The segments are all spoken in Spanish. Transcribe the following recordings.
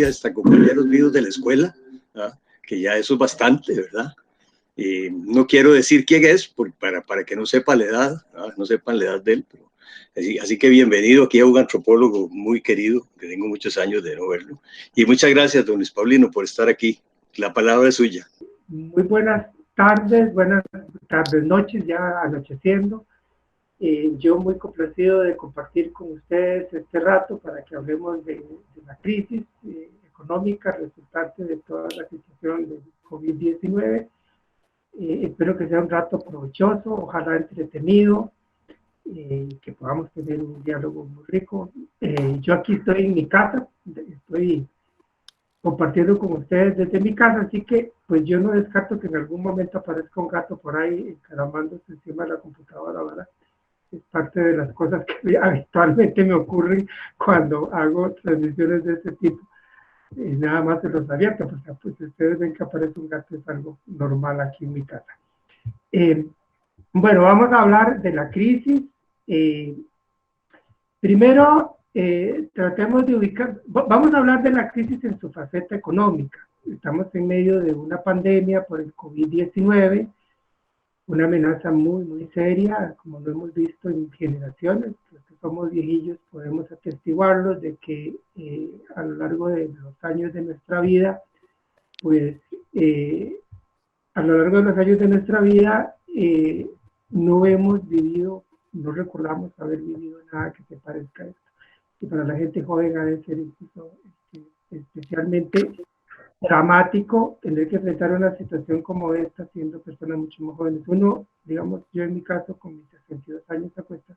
hasta compañeros míos de la escuela, que ya eso es bastante, ¿verdad? No quiero decir quién es, para que no sepa la edad, no sepan la edad de él, pero así que bienvenido aquí a un antropólogo muy querido, que tengo muchos años de no verlo. Y muchas gracias, don Luis Paulino, por estar aquí. La palabra es suya. Muy buenas tardes, noches, ya anocheciendo. Yo muy complacido de compartir con ustedes este rato para que hablemos de la crisis económica resultante de toda la situación del COVID-19. Espero que sea un rato provechoso, ojalá entretenido, que podamos tener un diálogo muy rico. Yo aquí estoy en mi casa, estoy compartiendo con ustedes desde mi casa, así que pues yo no descarto que en algún momento aparezca un gato por ahí encaramándose encima de la computadora, ¿verdad? Es parte de las cosas que habitualmente me ocurren cuando hago transmisiones de este tipo. Nada más se los advierto, porque pues, ustedes ven que aparece un gato, es algo normal aquí en mi casa. Bueno, vamos a hablar de la crisis. Primero, tratemos de ubicar, vamos a hablar de la crisis en su faceta económica. Estamos en medio de una pandemia por el COVID-19, una amenaza muy, muy seria, como lo hemos visto en generaciones. Los que somos viejillos podemos atestiguarlo de que a lo largo de los años de nuestra vida, pues a lo largo de los años de nuestra vida no hemos vivido, no recordamos haber vivido nada que se parezca a esto. Y para la gente joven ha de ser incluso especialmente dramático tener que enfrentar una situación como esta siendo personas mucho más jóvenes. Uno, digamos, yo en mi caso, con mis 62 años a cuesta,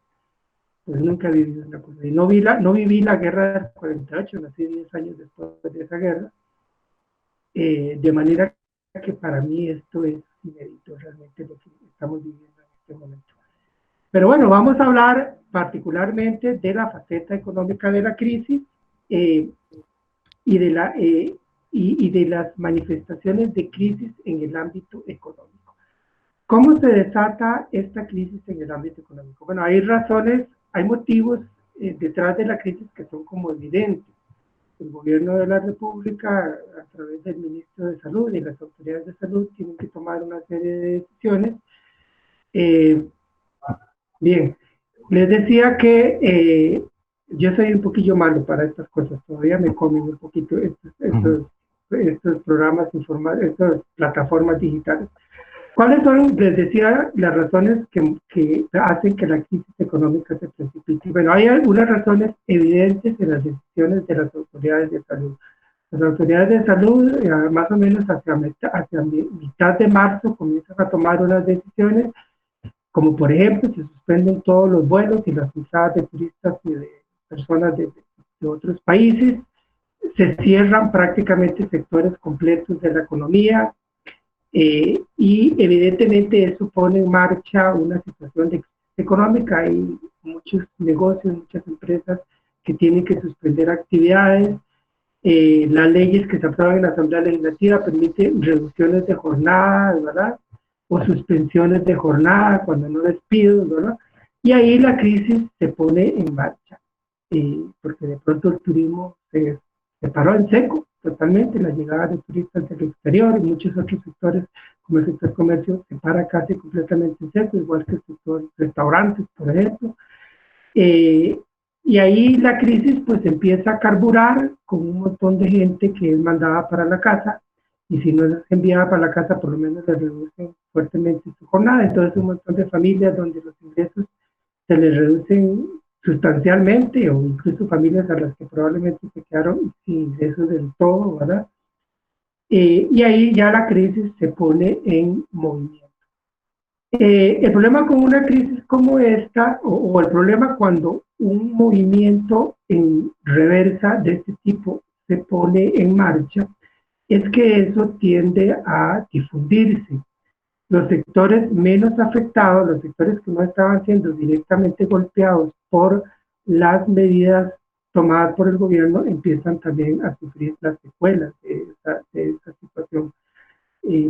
pues nunca he vivido una cosa. Y no viví la guerra del 48, nací 10 años después de esa guerra. De manera que para mí esto es inédito, realmente lo que estamos viviendo en este momento. Pero bueno, vamos a hablar particularmente de la faceta económica de la crisis y de las manifestaciones de crisis en el ámbito económico. ¿Cómo se desata esta crisis en el ámbito económico? Bueno, hay razones, hay motivos detrás de la crisis que son como evidentes. El gobierno de la República, a través del ministro de Salud y las autoridades de salud, tienen que tomar una serie de decisiones. Bien, les decía que yo soy un poquillo malo para estas cosas, todavía me comen un poquito estos programas informales, estas plataformas digitales. ¿Cuáles son, les decía, las razones que hacen que la crisis económica se precipite? Bueno, hay algunas razones evidentes en las decisiones de las autoridades de salud. Las autoridades de salud, más o menos hacia mitad de marzo, comienzan a tomar unas decisiones, como por ejemplo, se suspenden todos los vuelos y las entradas de turistas y de personas de otros países, se cierran prácticamente sectores completos de la economía, y evidentemente eso pone en marcha una situación de crisis económica. Hay muchos negocios, muchas empresas que tienen que suspender actividades. Las leyes que se aprueban en la Asamblea Legislativa permiten reducciones de jornada, ¿verdad? O suspensiones de jornada cuando no despidos, ¿verdad? Y ahí la crisis se pone en marcha, porque de pronto el turismo se paró en seco totalmente, la llegada de turistas del exterior y muchos otros sectores, como el sector comercio, se para casi completamente en seco, igual que el sector restaurantes, por ejemplo. Y ahí la crisis pues empieza a carburar con un montón de gente que es mandada para la casa, y si no es enviada para la casa, por lo menos le reducen fuertemente su jornada. Entonces un montón de familias donde los ingresos se les reducen sustancialmente, o incluso familias a las que probablemente se quedaron sin ingresos del todo, ¿verdad? Y ahí ya la crisis se pone en movimiento. El problema con una crisis como esta, o el problema cuando un movimiento en reversa de este tipo se pone en marcha, es que eso tiende a difundirse. Los sectores menos afectados, los sectores que no estaban siendo directamente golpeados por las medidas tomadas por el gobierno, empiezan también a sufrir las secuelas de esta situación.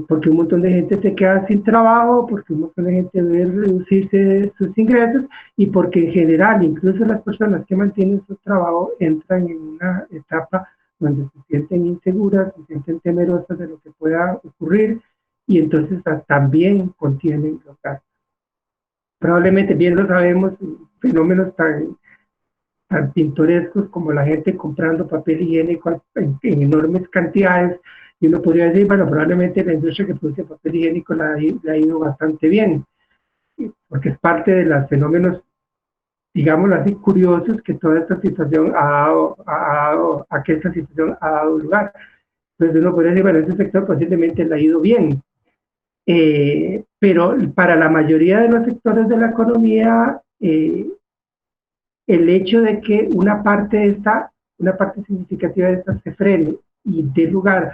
Porque un montón de gente se queda sin trabajo, porque un montón de gente ve reducirse sus ingresos, y porque en general, incluso las personas que mantienen su trabajo entran en una etapa donde se sienten inseguras, se sienten temerosas de lo que pueda ocurrir y entonces también contienen los gastos. Probablemente bien lo sabemos, fenómenos tan pintorescos como la gente comprando papel higiénico en enormes cantidades, y uno podría decir, bueno, probablemente la industria que produce papel higiénico le ha ido bastante bien, porque es parte de los fenómenos, digámoslo así, curiosos que toda esta situación a que esta situación ha dado lugar. Entonces uno podría decir, bueno, ese sector posiblemente le ha ido bien, pero para la mayoría de los sectores de la economía, el hecho de que una parte significativa de esta se frene y dé lugar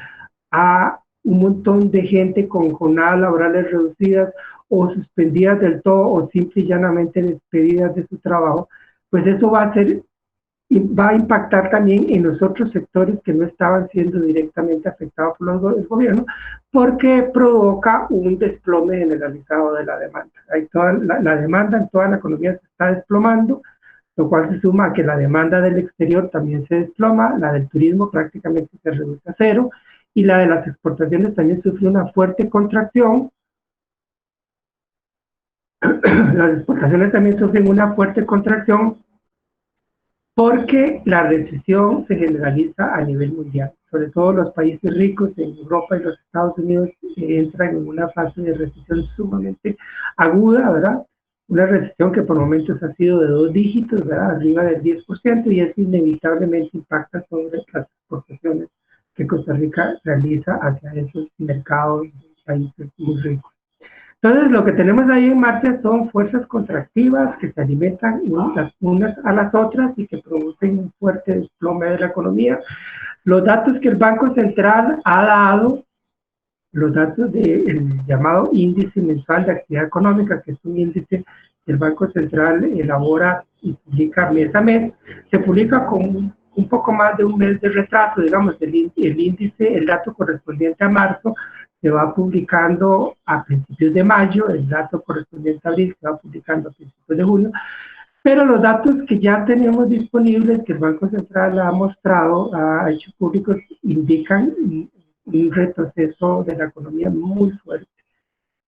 a un montón de gente con jornadas laborales reducidas o suspendidas del todo o simple y llanamente despedidas de su trabajo, pues eso va a impactar también en los otros sectores que no estaban siendo directamente afectados por el gobierno, porque provoca un desplome generalizado de la demanda. La demanda en toda la economía se está desplomando, lo cual se suma a que la demanda del exterior también se desploma, la del turismo prácticamente se reduce a cero, y la de las exportaciones también sufre una fuerte contracción. Las exportaciones también sufren una fuerte contracción porque la recesión se generaliza a nivel mundial. Sobre todo los países ricos en Europa y los Estados Unidos entran en una fase de recesión sumamente aguda, ¿verdad? Una recesión que por momentos ha sido de 2 dígitos, ¿verdad? Arriba del 10%, y eso inevitablemente impacta sobre las exportaciones que Costa Rica realiza hacia esos mercados de países muy ricos. Entonces, lo que tenemos ahí en marcha son fuerzas contractivas que se alimentan las unas a las otras y que producen un fuerte desplome de la economía. Los datos que el Banco Central ha dado, los datos del llamado índice mensual de actividad económica, que es un índice que el Banco Central elabora y publica mes a mes, se publica con un poco más de un mes de retraso, digamos, el índice, el dato correspondiente a marzo, se va publicando a principios de mayo, el dato correspondiente a abril se va publicando a principios de junio, pero los datos que ya tenemos disponibles, que el Banco Central ha mostrado, ha hecho públicos, indican un retroceso de la economía muy fuerte,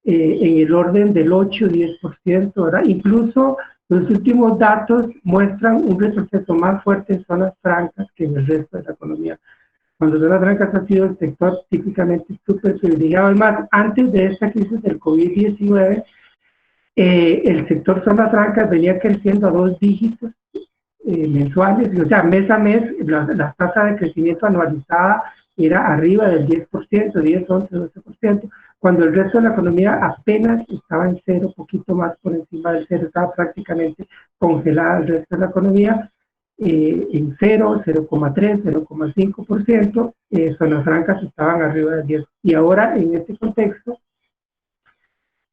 en el orden del 8-10%, ¿verdad? Incluso los últimos datos muestran un retroceso más fuerte en zonas francas que en el resto de la economía. Cuando zonas francas ha sido el sector típicamente súper privilegiado. Además, antes de esta crisis del COVID-19, el sector zonas francas venía creciendo a 2 dígitos mensuales, o sea, mes a mes, la tasa de crecimiento anualizada era arriba del 10%, 10, 11, 12%, cuando el resto de la economía apenas estaba en cero, poquito más por encima del cero, estaba prácticamente congelada el resto de la economía, en 0, 0,3, 0,5%, zonas francas estaban arriba del 10%. Y ahora, en este contexto,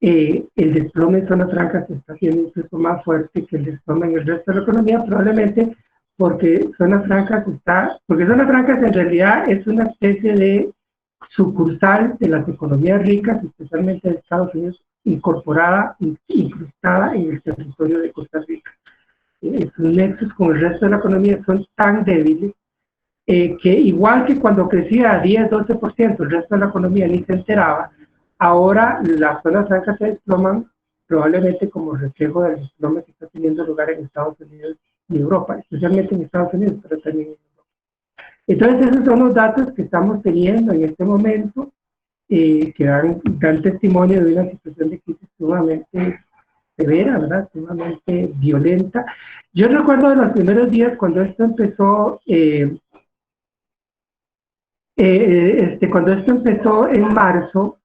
el desplome en zonas francas está siendo incluso más fuerte que el desplome en el resto de la economía, probablemente porque zonas francas en realidad es una especie de sucursal de las economías ricas, especialmente de Estados Unidos, incrustada en el territorio de Costa Rica. Sus nexos con el resto de la economía son tan débiles que igual que cuando crecía a 10-12%, el resto de la economía ni se enteraba, ahora las zonas francas se desploman probablemente como reflejo del desplome que está teniendo lugar en Estados Unidos y Europa, especialmente en Estados Unidos, pero también en Europa. Entonces esos son los datos que estamos teniendo en este momento, que dan testimonio de una situación de crisis sumamente severa, ¿verdad? Sumamente violenta. Yo recuerdo de los primeros días cuando esto empezó, cuando esto empezó en marzo,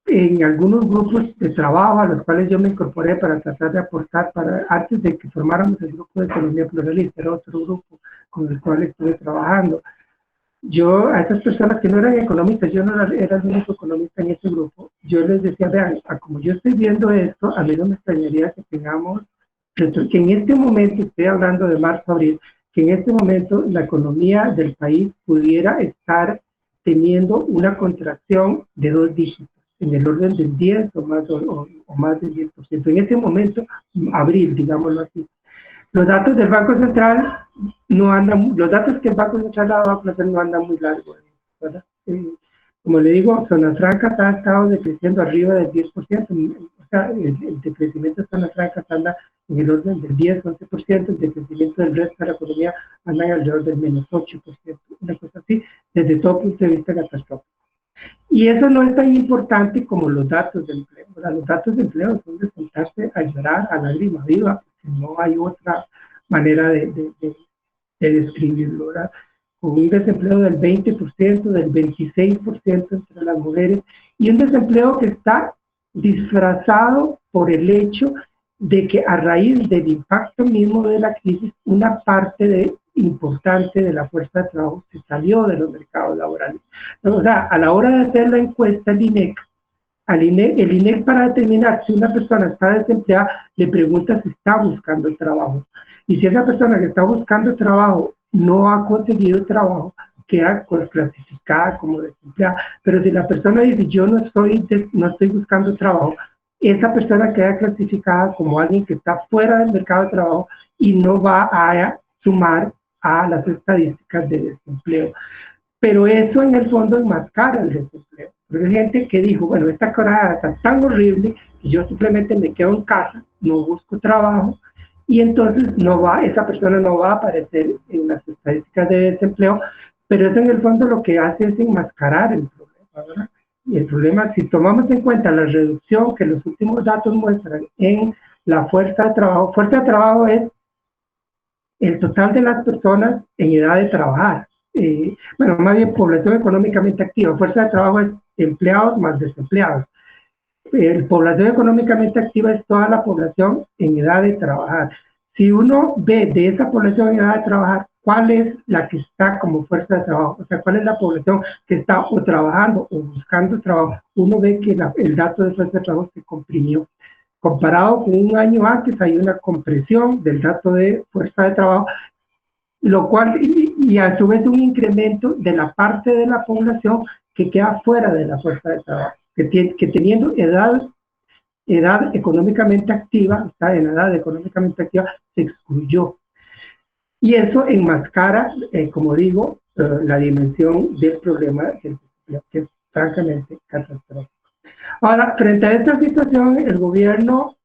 en algunos grupos de trabajo a los cuales yo me incorporé para tratar de aportar, antes de que formáramos el grupo de Economía Pluralista, era otro grupo con el cual estuve trabajando. Yo, a esas personas que no eran economistas, yo no era el único economista en ese grupo, yo les decía, vean, como yo estoy viendo esto, a mí no me extrañaría que tengamos, que en este momento, estoy hablando de marzo, abril, que en este momento la economía del país pudiera estar teniendo una contracción de 2 dígitos, en el orden del 10 o más del 10%. En ese momento, abril, digámoslo así. Los datos del Banco Central no andan, los datos que el Banco Central ha dado a conocer no andan muy largos, ¿verdad? Como le digo, zonas francas ha estado decreciendo arriba del 10%, o sea, el decrecimiento de zonas francas anda en el orden del 10-11%, el decrecimiento del resto de la economía anda en alrededor del menos 8%, una cosa así, desde todo punto de vista catastrófico. Y eso no es tan importante como los datos de empleo. ¿Verdad? Los datos de empleo son de sentarse a llorar a lágrima viva, porque no hay otra manera de describirlo, ¿verdad? Con un desempleo del 20%, del 26% entre las mujeres, y un desempleo que está disfrazado por el hecho de que a raíz del impacto mismo de la crisis, una parte importante de la fuerza de trabajo se salió de los mercados laborales. O sea, a la hora de hacer la encuesta, el INEC para determinar si una persona está desempleada, le pregunta si está buscando trabajo. Y si esa persona que está buscando trabajo no ha conseguido trabajo, queda clasificada como desempleada. Pero si la persona dice, yo no estoy buscando trabajo, esa persona queda clasificada como alguien que está fuera del mercado de trabajo y no va a sumar a las estadísticas de desempleo. Pero eso en el fondo enmascara el desempleo. Porque hay gente que dijo, bueno, esta cosa está tan horrible que yo simplemente me quedo en casa, no busco trabajo, y entonces esa persona no va a aparecer en las estadísticas de desempleo, pero eso en el fondo lo que hace es enmascarar el problema, ¿verdad? Y el problema, si tomamos en cuenta la reducción que los últimos datos muestran en la fuerza de trabajo es el total de las personas en edad de trabajar. Bueno, más bien población económicamente activa. Fuerza de trabajo es empleados más desempleados. Población económicamente activa es toda la población en edad de trabajar. Si uno ve de esa población en edad de trabajar, ¿cuál es la que está como fuerza de trabajo? O sea, ¿cuál es la población que está o trabajando o buscando trabajo? Uno ve que el dato de fuerza de trabajo se comprimió. Comparado con un año antes, hay una compresión del dato de fuerza de trabajo, lo cual, y a su vez un incremento de la parte de la población que queda fuera de la fuerza de trabajo, que teniendo edad económicamente activa, está en edad económicamente activa, se excluyó. Y eso enmascara, como digo, la dimensión del problema que es francamente catastrófico. Ahora, frente a esta situación, el gobierno,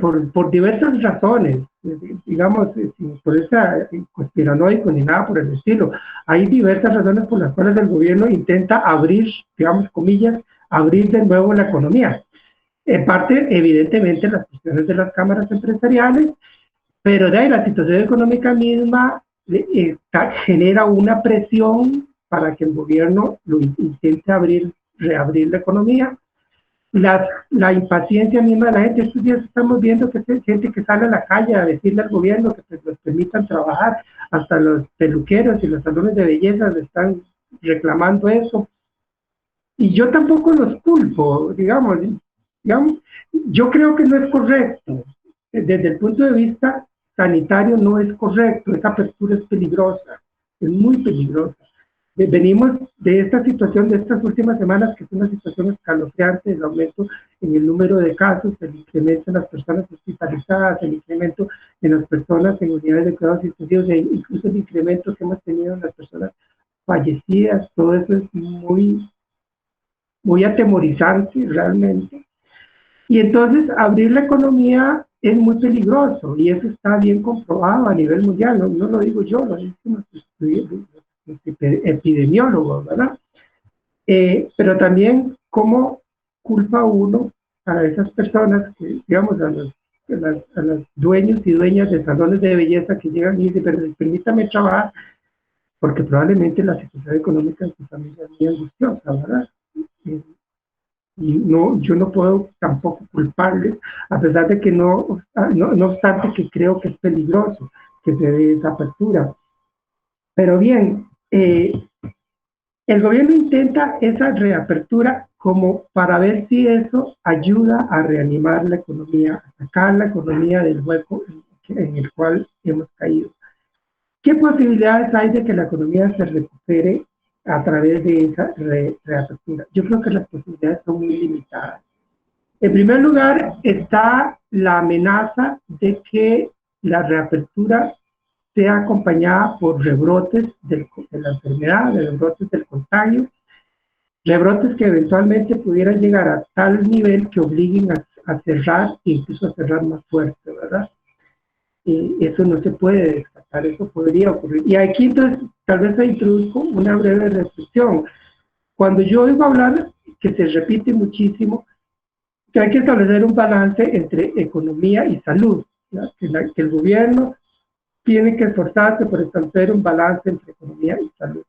por diversas razones, digamos, por esa conspiranoico ni nada por el estilo, hay diversas razones por las cuales el gobierno intenta abrir, digamos, comillas, abrir de nuevo la economía. En parte, evidentemente, las cuestiones de las cámaras empresariales, pero de ahí la situación económica misma genera una presión para que el gobierno lo intente reabrir la economía. La impaciencia misma de la gente. Estos días estamos viendo que hay gente que sale a la calle a decirle al gobierno que les permitan trabajar, hasta los peluqueros y los salones de belleza le están reclamando eso. Y yo tampoco los culpo, digamos, yo creo que no es correcto. Desde el punto de vista sanitario no es correcto, esa apertura es peligrosa, es muy peligrosa. Venimos de esta situación de estas últimas semanas, que es una situación escalofriante, el aumento en el número de casos, el incremento en las personas hospitalizadas, el incremento en las personas en unidades de cuidados intensivos, e incluso el incremento que hemos tenido en las personas fallecidas. Todo eso es muy atemorizante realmente. Y entonces abrir la economía es muy peligroso, y eso está bien comprobado a nivel mundial. No lo digo yo, lo dicen los epidemiólogos, ¿verdad? Pero también cómo culpa uno a esas personas, que, digamos, a los dueños y dueñas de salones de belleza que llegan y dicen, pero permítame trabajar, porque probablemente la situación económica de su familia es muy angustiosa, ¿verdad? Y no, yo no puedo tampoco culparles, a pesar de que no obstante que creo que es peligroso que se dé esa apertura. Pero bien, el gobierno intenta esa reapertura como para ver si eso ayuda a reanimar la economía, a sacar la economía del hueco en el cual hemos caído. ¿Qué posibilidades hay de que la economía se recupere a través de esa reapertura? Yo creo que las posibilidades son muy limitadas. En primer lugar, está la amenaza de que la reapertura sea acompañada por rebrotes de la enfermedad, de rebrotes del contagio, rebrotes que eventualmente pudieran llegar a tal nivel que obliguen a cerrar, incluso a cerrar más fuerte, ¿verdad? Eso no se puede descartar, eso podría ocurrir. Y aquí entonces tal vez introduzco una breve reflexión. Cuando yo oigo hablar, que se repite muchísimo, que hay que establecer un balance entre economía y salud, que el gobierno tiene que esforzarse por establecer un balance entre economía y salud.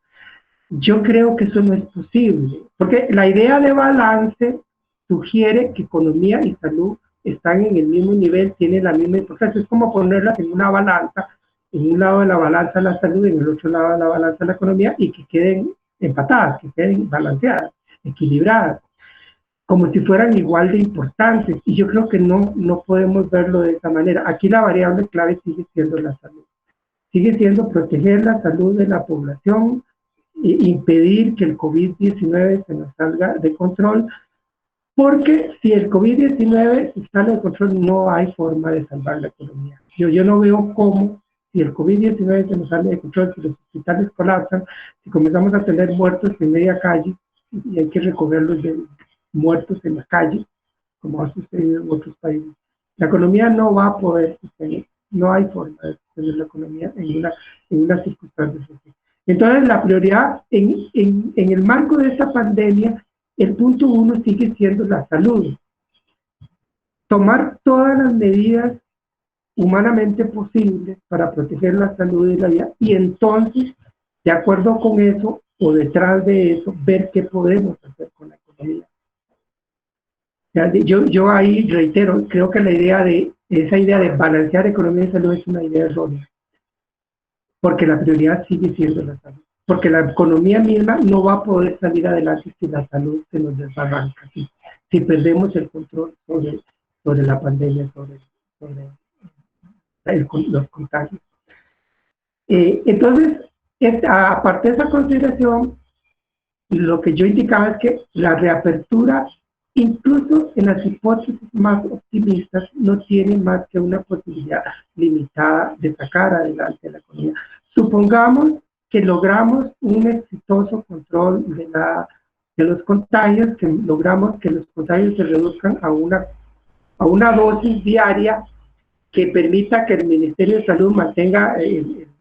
Yo creo que eso no es posible, porque la idea de balance sugiere que economía y salud están en el mismo nivel, tienen la misma importancia. Es como ponerlas en una balanza, en un lado de la balanza la salud y en el otro lado de la balanza la economía, y que queden empatadas, que queden balanceadas, equilibradas, como si fueran igual de importantes. Y yo creo que no podemos verlo de esa manera. Aquí la variable clave sigue siendo la salud. Sigue siendo proteger la salud de la población, impedir que el COVID-19 se nos salga de control, porque si el COVID-19 se sale de control, no hay forma de salvar la economía. Yo no veo cómo, si el COVID-19 se nos sale de control, si los hospitales colapsan, si comenzamos a tener muertos en media calle, y hay que recogerlos de muertos en la calle, como ha sucedido en otros países, la economía no va a poder sostener, no hay forma de sostener la economía en una circunstancia así. Entonces, la prioridad en el marco de esta pandemia, el punto 1 sigue siendo la salud. Tomar todas las medidas humanamente posibles para proteger la salud y la vida, y entonces, de acuerdo con eso, o detrás de eso, ver qué podemos hacer con la economía. Yo ahí reitero, creo que esa idea de balancear economía y salud es una idea errónea, porque la prioridad sigue siendo la salud, porque la economía misma no va a poder salir adelante si la salud se nos desbarranca, si perdemos el control sobre la pandemia, sobre los contagios. Entonces, aparte de esa consideración, lo que yo indicaba es que la reapertura, incluso en las hipótesis más optimistas, no tiene más que una posibilidad limitada de sacar adelante la economía. Supongamos que logramos un exitoso control de los contagios, que logramos que los contagios se reduzcan a una dosis diaria que permita que el Ministerio de Salud mantenga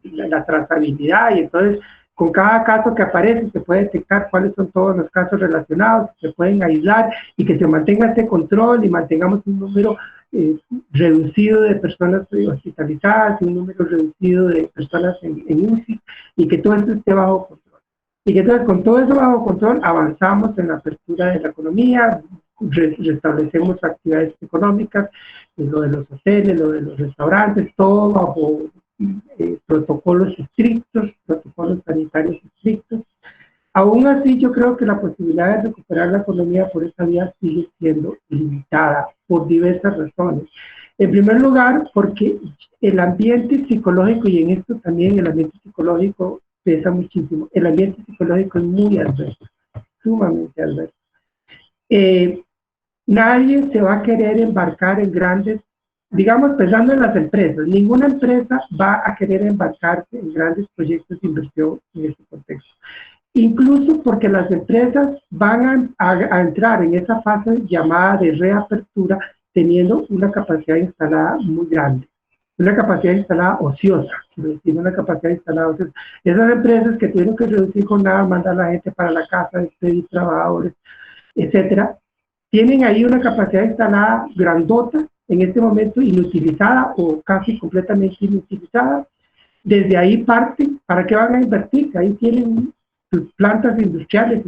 la trazabilidad, y entonces con cada caso que aparece se puede detectar cuáles son todos los casos relacionados, se pueden aislar y que se mantenga este control y mantengamos un número reducido de personas hospitalizadas y un número reducido de personas en UCI, y que todo esto esté bajo control. Y que entonces con todo eso bajo control avanzamos en la apertura de la economía, restablecemos actividades económicas, lo de los hoteles, lo de los restaurantes, todo bajo protocolos estrictos, protocolos sanitarios estrictos. Aún así, yo creo que la posibilidad de recuperar la economía por esa vía sigue siendo limitada por diversas razones. En primer lugar, porque el ambiente psicológico, y en esto también el ambiente psicológico pesa muchísimo, el ambiente psicológico es muy adverso, sumamente adverso. Nadie se va a querer embarcar en grandes, digamos, pensando en las empresas, ninguna empresa va a querer embarcarse en grandes proyectos de inversión en este contexto. Incluso porque las empresas van a entrar en esa fase llamada de reapertura teniendo una capacidad instalada muy grande, una capacidad instalada ociosa, una capacidad instalada ociosa. Esas empresas que tuvieron que reducir jornadas, mandar a la gente para la casa, despedir trabajadores, etcétera, tienen ahí una capacidad instalada grandota, en este momento inutilizada o casi completamente inutilizada. Desde ahí parten. ¿Para qué van a invertir? Ahí tienen sus plantas industriales,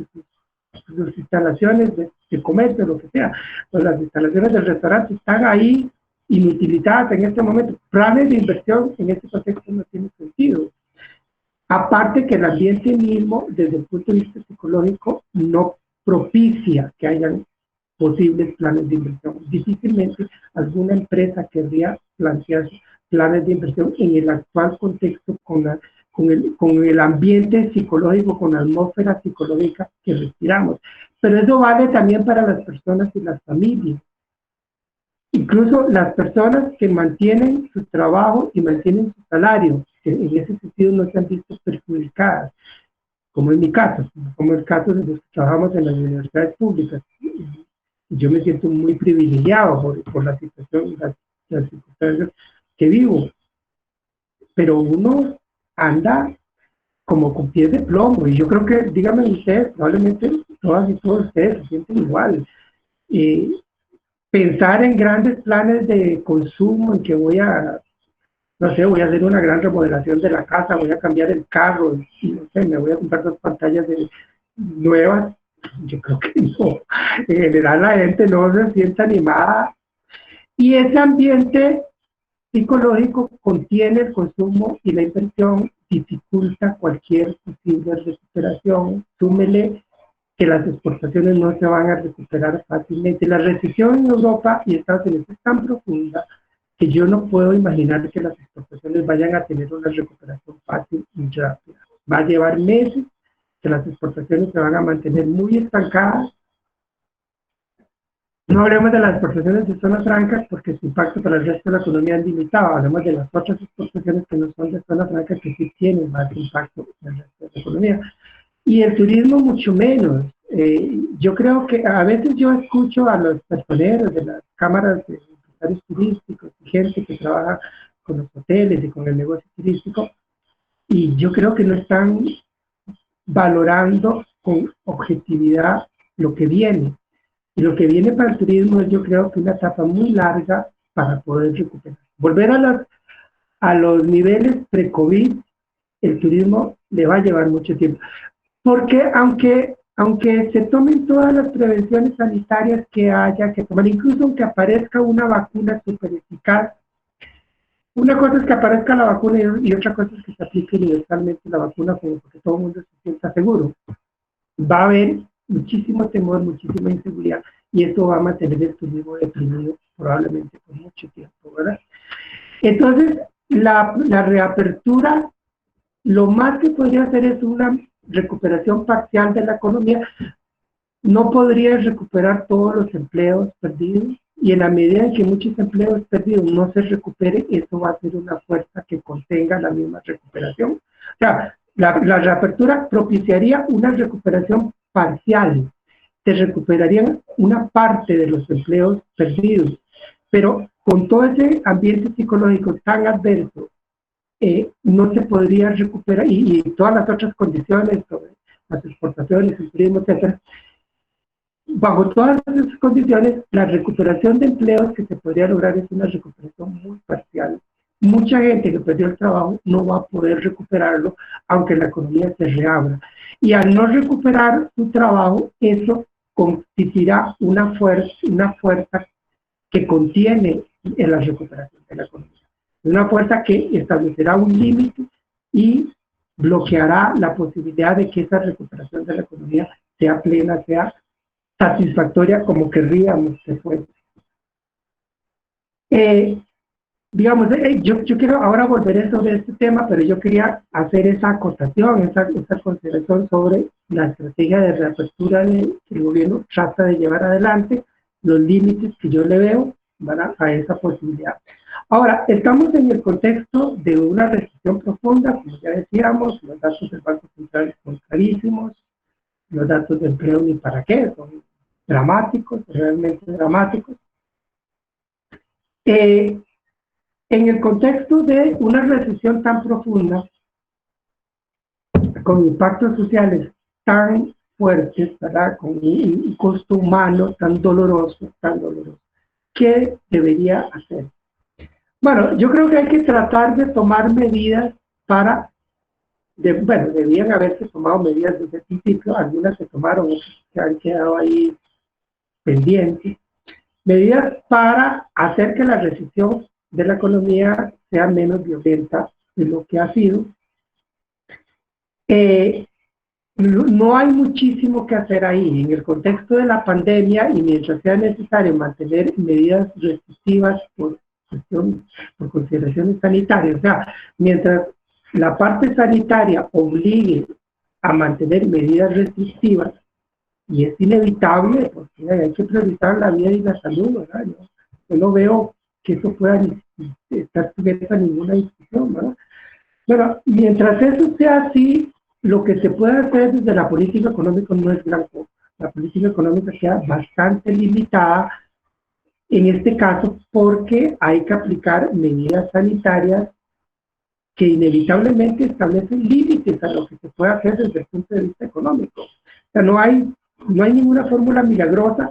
sus instalaciones de comercio, lo que sea. Pues las instalaciones del restaurante están ahí inutilizadas en este momento. Planes de inversión en este contexto no tienen sentido. Aparte que el ambiente mismo, desde el punto de vista psicológico, no propicia que hayan posibles planes de inversión. Difícilmente alguna empresa querría plantearse planes de inversión en el actual contexto con el ambiente psicológico, con la atmósfera psicológica que respiramos. Pero eso vale también para las personas y las familias. incluso las personas que mantienen su trabajo y mantienen su salario, que en ese sentido no se han visto perjudicadas, como en mi caso, como el caso de los que trabajamos en las universidades públicas. Yo me siento muy privilegiado por la situación, las circunstancias que vivo, pero uno anda como con pies de plomo, y yo creo que, díganme ustedes, probablemente todas y todos ustedes se sienten igual. Pensar en grandes planes de consumo, en que voy a, no sé, voy a hacer una gran remodelación de la casa, voy a cambiar el carro, y no sé, me voy a comprar 2 pantallas nuevas, yo creo que no. En general la gente no se siente animada, y ese ambiente psicológico contiene el consumo y la inversión, dificulta cualquier posible recuperación. Súmele que las exportaciones no se van a recuperar fácilmente. La recesión en Europa y Estados Unidos es tan profunda que yo no puedo imaginar que las exportaciones vayan a tener una recuperación fácil y rápida. Va a llevar meses, que las exportaciones se van a mantener muy estancadas. No hablemos de las exportaciones de zonas francas porque su impacto para el resto de la economía es limitado. Hablemos de las otras exportaciones que no son de zonas francas que sí tienen más impacto en el resto de la economía. Y el turismo mucho menos. Yo creo que a veces yo escucho a los personeros de las cámaras de empresarios turísticos y gente que trabaja con los hoteles y con el negocio turístico, y yo creo que no están valorando con objetividad lo que viene. Y lo que viene para el turismo es, yo creo que una etapa muy larga para poder recuperar. Volver a los niveles pre-COVID, el turismo le va a llevar mucho tiempo. Porque aunque se tomen todas las prevenciones sanitarias que haya que tomar, incluso aunque aparezca una vacuna súper eficaz, una cosa es que aparezca la vacuna y otra cosa es que se aplique universalmente la vacuna como porque todo el mundo se sienta seguro. Va a haber muchísimo temor, muchísima inseguridad, y esto va a mantener el turismo deprimido probablemente por mucho tiempo, ¿verdad? Entonces, la reapertura, lo más que podría hacer es una recuperación parcial de la economía. No podría recuperar todos los empleos perdidos, y en la medida en que muchos empleos perdidos no se recuperen, eso va a ser una fuerza que contenga la misma recuperación. O sea, la reapertura propiciaría una recuperación parcial, se recuperarían una parte de los empleos perdidos, pero con todo ese ambiente psicológico tan adverso, no se podría recuperar, y todas las otras condiciones sobre las exportaciones, el turismo, etcétera. Bajo todas esas condiciones, la recuperación de empleos que se podría lograr es una recuperación muy parcial. Mucha gente que perdió el trabajo no va a poder recuperarlo, aunque la economía se reabra. Y al no recuperar su trabajo, eso constituirá una fuerza que contiene en la recuperación de la economía. Una fuerza que establecerá un límite y bloqueará la posibilidad de que esa recuperación de la economía sea plena, sea satisfactoria como querríamos que fuese. Yo quiero ahora volver sobre este tema, pero yo quería hacer esa acotación, esa consideración sobre la estrategia de reapertura que el gobierno trata de llevar adelante, los límites que yo le veo, ¿verdad?, a esa posibilidad. Ahora, estamos en el contexto de una recesión profunda, como ya decíamos, los datos del Banco Central son clarísimos, los datos de empleo ni para qué, son dramáticos, realmente dramáticos. En el contexto de una recesión tan profunda, con impactos sociales tan fuertes, ¿verdad?, con un costo humano tan doloroso, ¿qué debería hacer? Bueno, yo creo que hay que tratar de tomar medidas debían haberse tomado medidas desde el principio, algunas se tomaron, otras que han quedado ahí pendientes, medidas para hacer que la recesión de la economía sea menos violenta de lo que ha sido. No hay muchísimo que hacer ahí. En el contexto de la pandemia, y mientras sea necesario mantener medidas restrictivas por consideraciones sanitarias, o sea, mientras la parte sanitaria obligue a mantener medidas restrictivas, y es inevitable porque hay que priorizar la vida y la salud, ¿verdad? Yo no veo que eso pueda estar sujeto a ninguna discusión, ¿verdad? Pero mientras eso sea así, lo que se puede hacer desde la política económica no es gran cosa. La política económica queda bastante limitada en este caso porque hay que aplicar medidas sanitarias que inevitablemente establecen límites a lo que se puede hacer desde el punto de vista económico. O sea, no hay ninguna fórmula milagrosa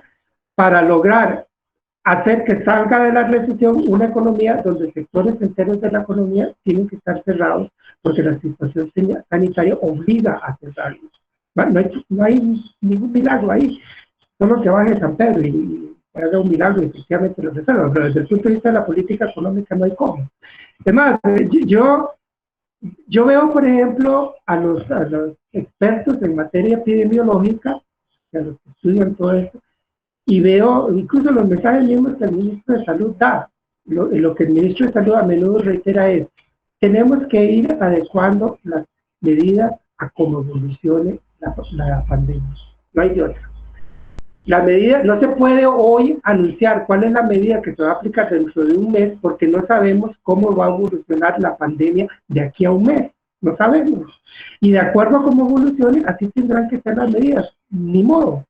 para lograr hacer que salga de la recesión una economía donde sectores enteros de la economía tienen que estar cerrados porque la situación sanitaria obliga a cerrarlos. No hay ningún milagro ahí, solo que baje San Pedro y haga un milagro y efectivamente lo resuelva, pero desde el punto de vista de la política económica no hay cómo. Además, yo veo, por ejemplo, a los expertos en materia epidemiológica, a los que estudian todo esto, y veo incluso los mensajes mismos que el ministro de Salud da. Lo que el ministro de Salud a menudo reitera es: tenemos que ir adecuando las medidas a cómo evolucione la pandemia. No hay de otra. La medida, no se puede hoy anunciar cuál es la medida que se va a aplicar dentro de un mes porque no sabemos cómo va a evolucionar la pandemia de aquí a un mes. No sabemos. Y de acuerdo a cómo evolucione, así tendrán que ser las medidas. Ni modo.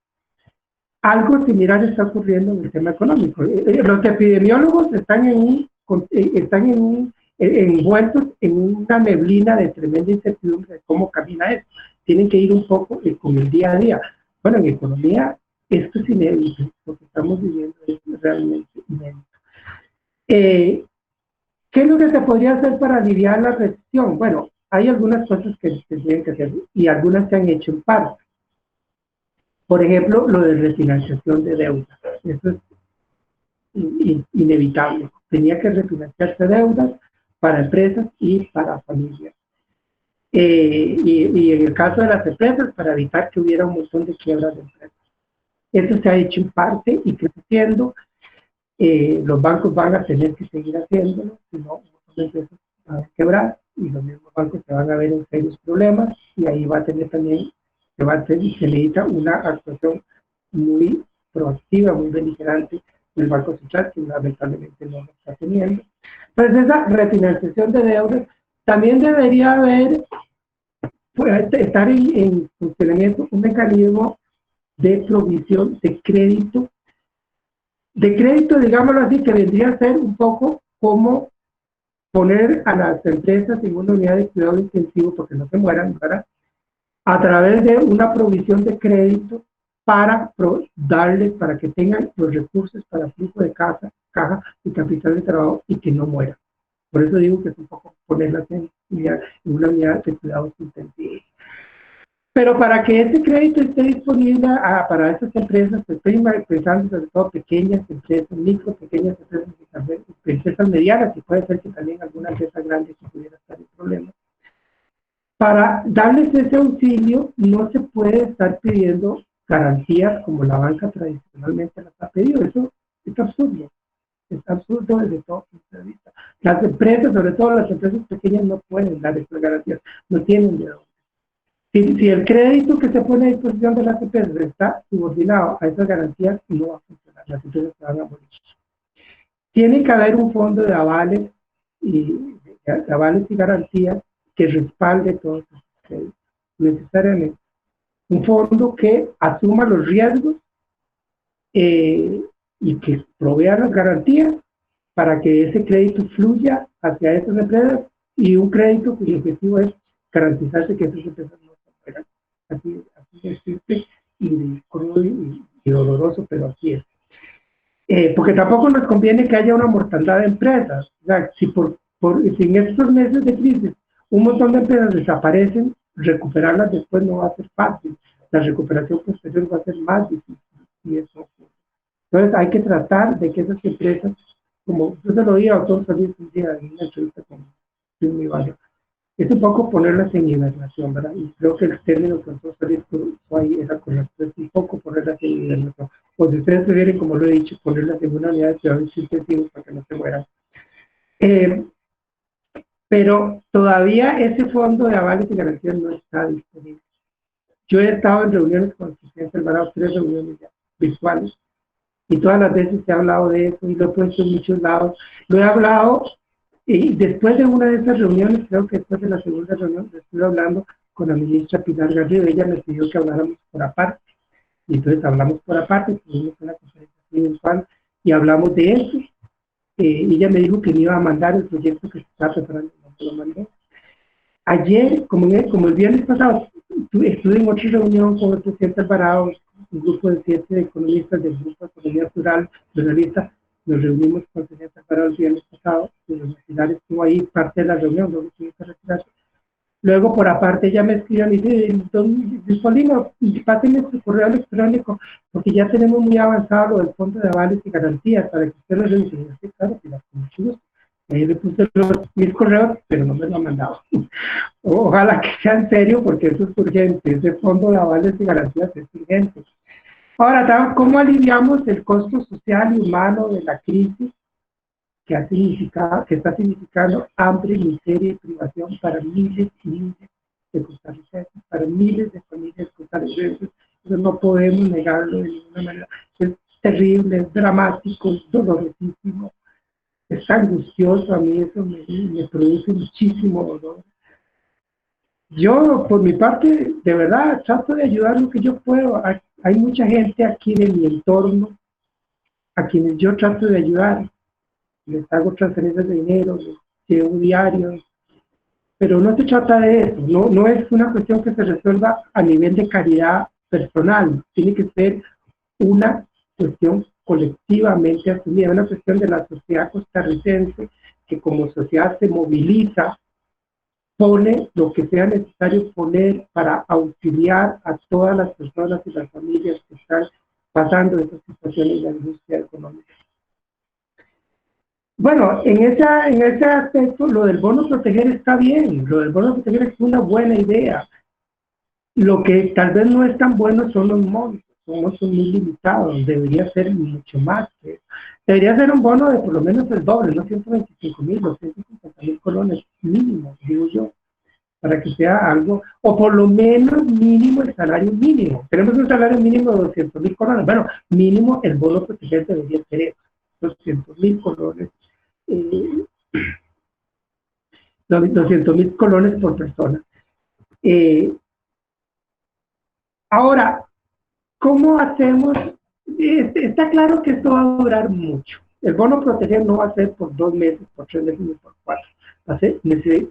Algo similar está ocurriendo en el tema económico. Los epidemiólogos están envueltos en una neblina de tremenda incertidumbre de cómo camina esto. Tienen que ir un poco con el día a día. Bueno, en economía esto es inédito, lo que estamos viviendo es realmente inédito. ¿Qué es lo que se podría hacer para aliviar la recesión? Bueno, hay algunas cosas que se tienen que hacer y algunas se han hecho en parte. Por ejemplo, lo de refinanciación de deuda. Eso es inevitable. Tenía que refinanciarse deudas para empresas y para familias. Y en el caso de las empresas, para evitar que hubiera un montón de quiebras de empresas. Eso se ha hecho en parte y creciendo. Los bancos van a tener que seguir haciéndolo, si no, muchas empresas van a quebrar y los mismos bancos se van a ver en serios problemas y ahí va a tener también, se necesita una actuación muy proactiva, muy beligerante del Banco Central, que lamentablemente no lo está teniendo. Entonces esa refinanciación de deudas también debería haber, estar en funcionamiento un mecanismo de provisión de crédito, digámoslo así, que vendría a ser un poco como poner a las empresas en una unidad de cuidado intensivo porque no se mueran, ¿verdad? A través de una provisión de crédito para darles, para que tengan los recursos para flujo de caja y capital de trabajo y que no mueran. Por eso digo que es un poco ponerlas en una unidad de cuidados intensivos. Pero para que ese crédito esté disponible para esas empresas, estoy pensando sobre todo pequeñas empresas, pequeñas empresas medianas, y puede ser que también alguna empresa grande que pudiera estar en problemas. Para darles ese auxilio, no se puede estar pidiendo garantías como la banca tradicionalmente las ha pedido. Eso es absurdo. Es absurdo desde todo punto de vista. Las empresas, sobre todo las empresas pequeñas, no pueden dar esas garantías, no tienen de dónde. Si el crédito que se pone a disposición de las empresas está subordinado a esas garantías, no va a funcionar, las empresas se van a morir. Tiene que haber un fondo de avales y garantías que respalde todos esos créditos, necesariamente. Un fondo que asuma los riesgos y que provea las garantías para que ese crédito fluya hacia esas empresas, y un crédito cuyo objetivo es garantizarse que esas empresas no se mueran. Así es simple y crudo y doloroso, pero así es. Porque tampoco nos conviene que haya una mortandad de empresas. O sea, si en estos meses de crisis un montón de empresas desaparecen, recuperarlas después no va a ser fácil. La recuperación posterior va a ser más difícil. Y eso. Entonces hay que tratar de que esas empresas, como yo se lo dije a doctor Solís un día en una entrevista con mi barrio, es un poco ponerlas en hibernación, ¿verdad? Y creo que el término que el doctor Solís usó ahí era correcto, es un poco ponerlas en hibernación. O si ustedes prefieren, como lo he dicho, ponerlas en una unidad de cuidados intensivos para que no se mueran. Pero todavía ese fondo de avales y garantías no está disponible. Yo he estado en reuniones con el presidente Alvarado, 3 reuniones ya, virtuales, y todas las veces se ha hablado de eso y lo he puesto en muchos lados. Lo he hablado y después de una de esas reuniones, creo que después de la segunda reunión, estuve hablando con la ministra Pilar Garrido. Ella me pidió que habláramos por aparte, y entonces hablamos por aparte, tuvimos una conferencia mensual y hablamos de eso. Ella me dijo que me iba a mandar el proyecto que se está preparando, no me lo mandé. Ayer, como el viernes pasado, estuve en otra reunión con el presidente Alvarado, un grupo de 7 economistas del Grupo de Economía Rural, pluralista. Nos reunimos con el presidente Alvarado el viernes pasado, y el Pilar estuvo ahí, parte de la reunión, luego tuve que retirarse. Luego, por aparte, ella me escribió y dice, don Paulino, pásenme su correo electrónico, porque ya tenemos muy avanzado lo del Fondo de Avales y Garantías, para que usted lo revise. Y yo, sí, claro, que la con mucho gusto. Ahí le puse mis correos, pero no me lo han mandado. Ojalá que sea en serio, porque eso es urgente. Ese Fondo de Avales y Garantías es urgente. Ahora, ¿cómo aliviamos el costo social y humano de la crisis que está significando hambre, miseria y privación para miles y miles de costarricenses, para miles de familias costarricenses? Eso no podemos negarlo de ninguna manera. Es terrible, es dramático, es dolorosísimo, es angustioso. A mí eso me produce muchísimo dolor. Yo, por mi parte, de verdad, trato de ayudar lo que yo puedo. Hay mucha gente aquí en mi entorno a quienes yo trato de ayudar. Les hago transferencias de dinero, les llevo diarios, pero no se trata de eso. No es una cuestión que se resuelva a nivel de caridad personal. Tiene que ser una cuestión colectivamente asumida, una cuestión de la sociedad costarricense que como sociedad se moviliza, pone lo que sea necesario poner para auxiliar a todas las personas y las familias que están pasando estas situaciones de angustia económica. Bueno, en ese aspecto, lo del bono proteger está bien, lo del bono proteger es una buena idea. Lo que tal vez no es tan bueno son los montos muy limitados, debería ser mucho más. Debería ser un bono de por lo menos el doble, no 125.000, 250.000 colones mínimo, digo yo, para que sea algo, o por lo menos mínimo el salario mínimo. Tenemos un salario mínimo de 200.000 colones, bueno, mínimo el bono proteger debería ser eso, 200.000 colones. 200.000 colones por persona. Ahora, ¿cómo hacemos? Está claro que esto va a durar mucho. El bono proteger no va a ser por 2 meses, por 3 meses, ni por 4.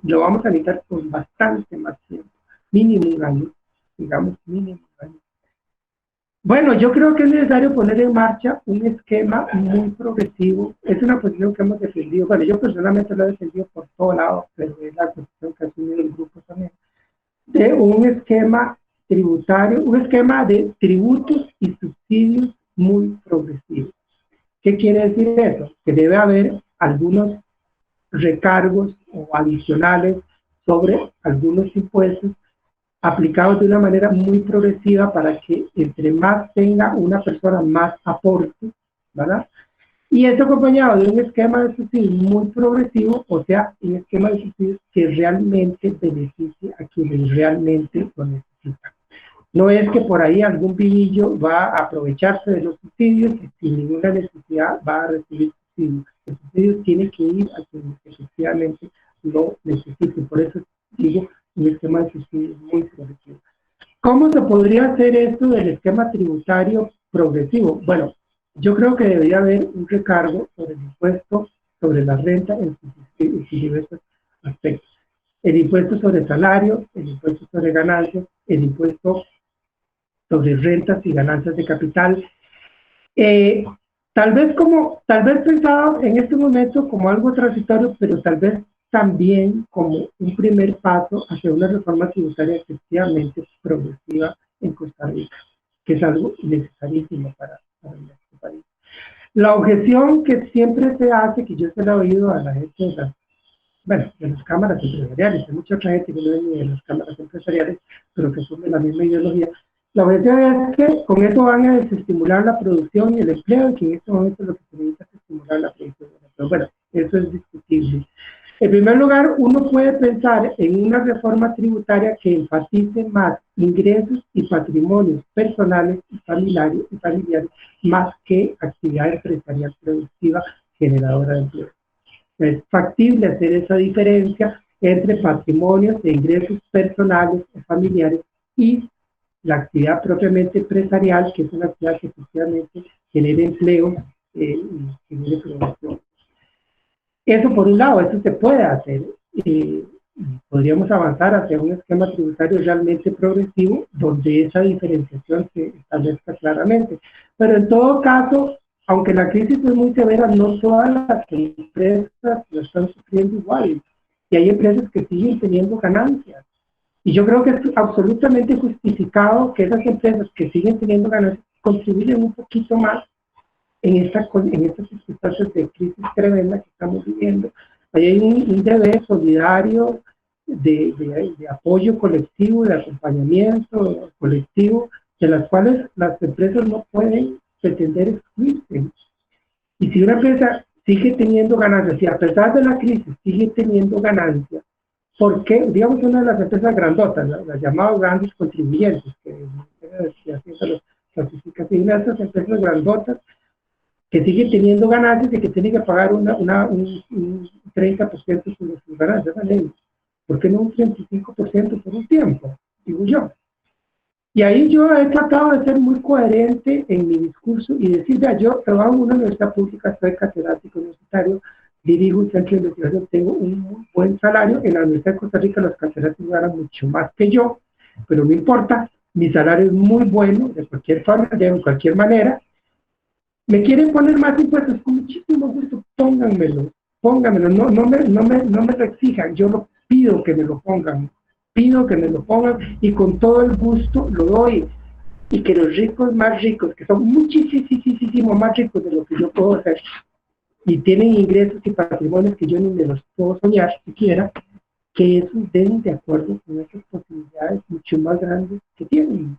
Lo vamos a necesitar por bastante más tiempo. Mínimo un año, digamos, mínimo un año. Bueno, yo creo que es necesario poner en marcha un esquema muy progresivo. Es una posición que hemos defendido. Bueno, yo personalmente lo he defendido por todo lado, pero es la posición que ha asumido el grupo también. De un esquema tributario, un esquema de tributos y subsidios muy progresivo. ¿Qué quiere decir eso? Que debe haber algunos recargos o adicionales sobre algunos impuestos aplicados de una manera muy progresiva para que entre más tenga una persona, más aporte, ¿verdad? Y esto acompañado de un esquema de subsidios muy progresivo, o sea, un esquema de subsidios que realmente beneficie a quienes realmente lo necesitan. No es que por ahí algún pibillo va a aprovecharse de los subsidios y sin ninguna necesidad va a recibir subsidios. Los subsidios tienen que ir a quienes efectivamente lo necesiten. Por eso digo, un esquema de subsidios muy progresivo. ¿Cómo se podría hacer esto del esquema tributario progresivo? Bueno, yo creo que debería haber un recargo sobre el impuesto sobre la renta en sus diversos aspectos. El impuesto sobre salario, el impuesto sobre ganancias, el impuesto sobre rentas y ganancias de capital. Tal vez pensado en este momento como algo transitorio, pero tal vez también como un primer paso hacia una reforma tributaria efectivamente progresiva en Costa Rica, que es algo necesarísimo para nuestro país. La objeción que siempre se hace, que yo se la he oído a la gente de las cámaras empresariales, hay mucha otra gente que no viene de las cámaras empresariales, pero que asume la misma ideología. La objeción es que con eso van a desestimular la producción y el empleo, y que en este momento lo que se necesita es estimular la producción y el empleo. Bueno, eso es discutible. En primer lugar, uno puede pensar en una reforma tributaria que enfatice más ingresos y patrimonios personales y familiares más que actividad empresarial productiva generadora de empleo. Es factible hacer esa diferencia entre patrimonios e ingresos personales o familiares y la actividad propiamente empresarial, que es una actividad que efectivamente genera empleo y genera producción. Eso por un lado, eso se puede hacer. Podríamos avanzar hacia un esquema tributario realmente progresivo donde esa diferenciación se establezca claramente. Pero en todo caso, aunque la crisis es muy severa, no todas las empresas lo están sufriendo igual. Y hay empresas que siguen teniendo ganancias. Y yo creo que es absolutamente justificado que esas empresas que siguen teniendo ganancias contribuyan un poquito más en estas circunstancias de crisis tremenda que estamos viviendo. Ahí hay un deber solidario de apoyo colectivo, de acompañamiento colectivo, de las cuales las empresas no pueden pretender excluirse. Y si una empresa sigue teniendo ganancias, y a pesar de la crisis sigue teniendo ganancias, ¿por qué? Digamos una de las empresas grandotas, las llamadas grandes contribuyentes, que haciendo las clasificaciones de estas empresas grandotas, que sigue teniendo ganancias y que tiene que pagar un 30% sobre sus ganancias. ¿Por qué no un 35% por un tiempo? Digo yo. Y ahí yo he tratado de ser muy coherente en mi discurso y decir, ya, yo trabajo en una universidad pública, soy catedrático universitario, dirijo un centro de investigación, tengo un muy buen salario. En la Universidad de Costa Rica los catedráticos ganan mucho más que yo, pero no importa, mi salario es muy bueno, de cualquier forma, de cualquier manera. ¿Me quieren poner más impuestos? Con muchísimo gusto, pónganmelo, no me lo exijan, yo lo pido que me lo pongan y con todo el gusto lo doy. Y que los ricos más ricos, que son muchísimo más ricos de lo que yo puedo hacer, y tienen ingresos y patrimonios que yo ni me los puedo soñar siquiera, que esos den de acuerdo con esas posibilidades mucho más grandes que tienen.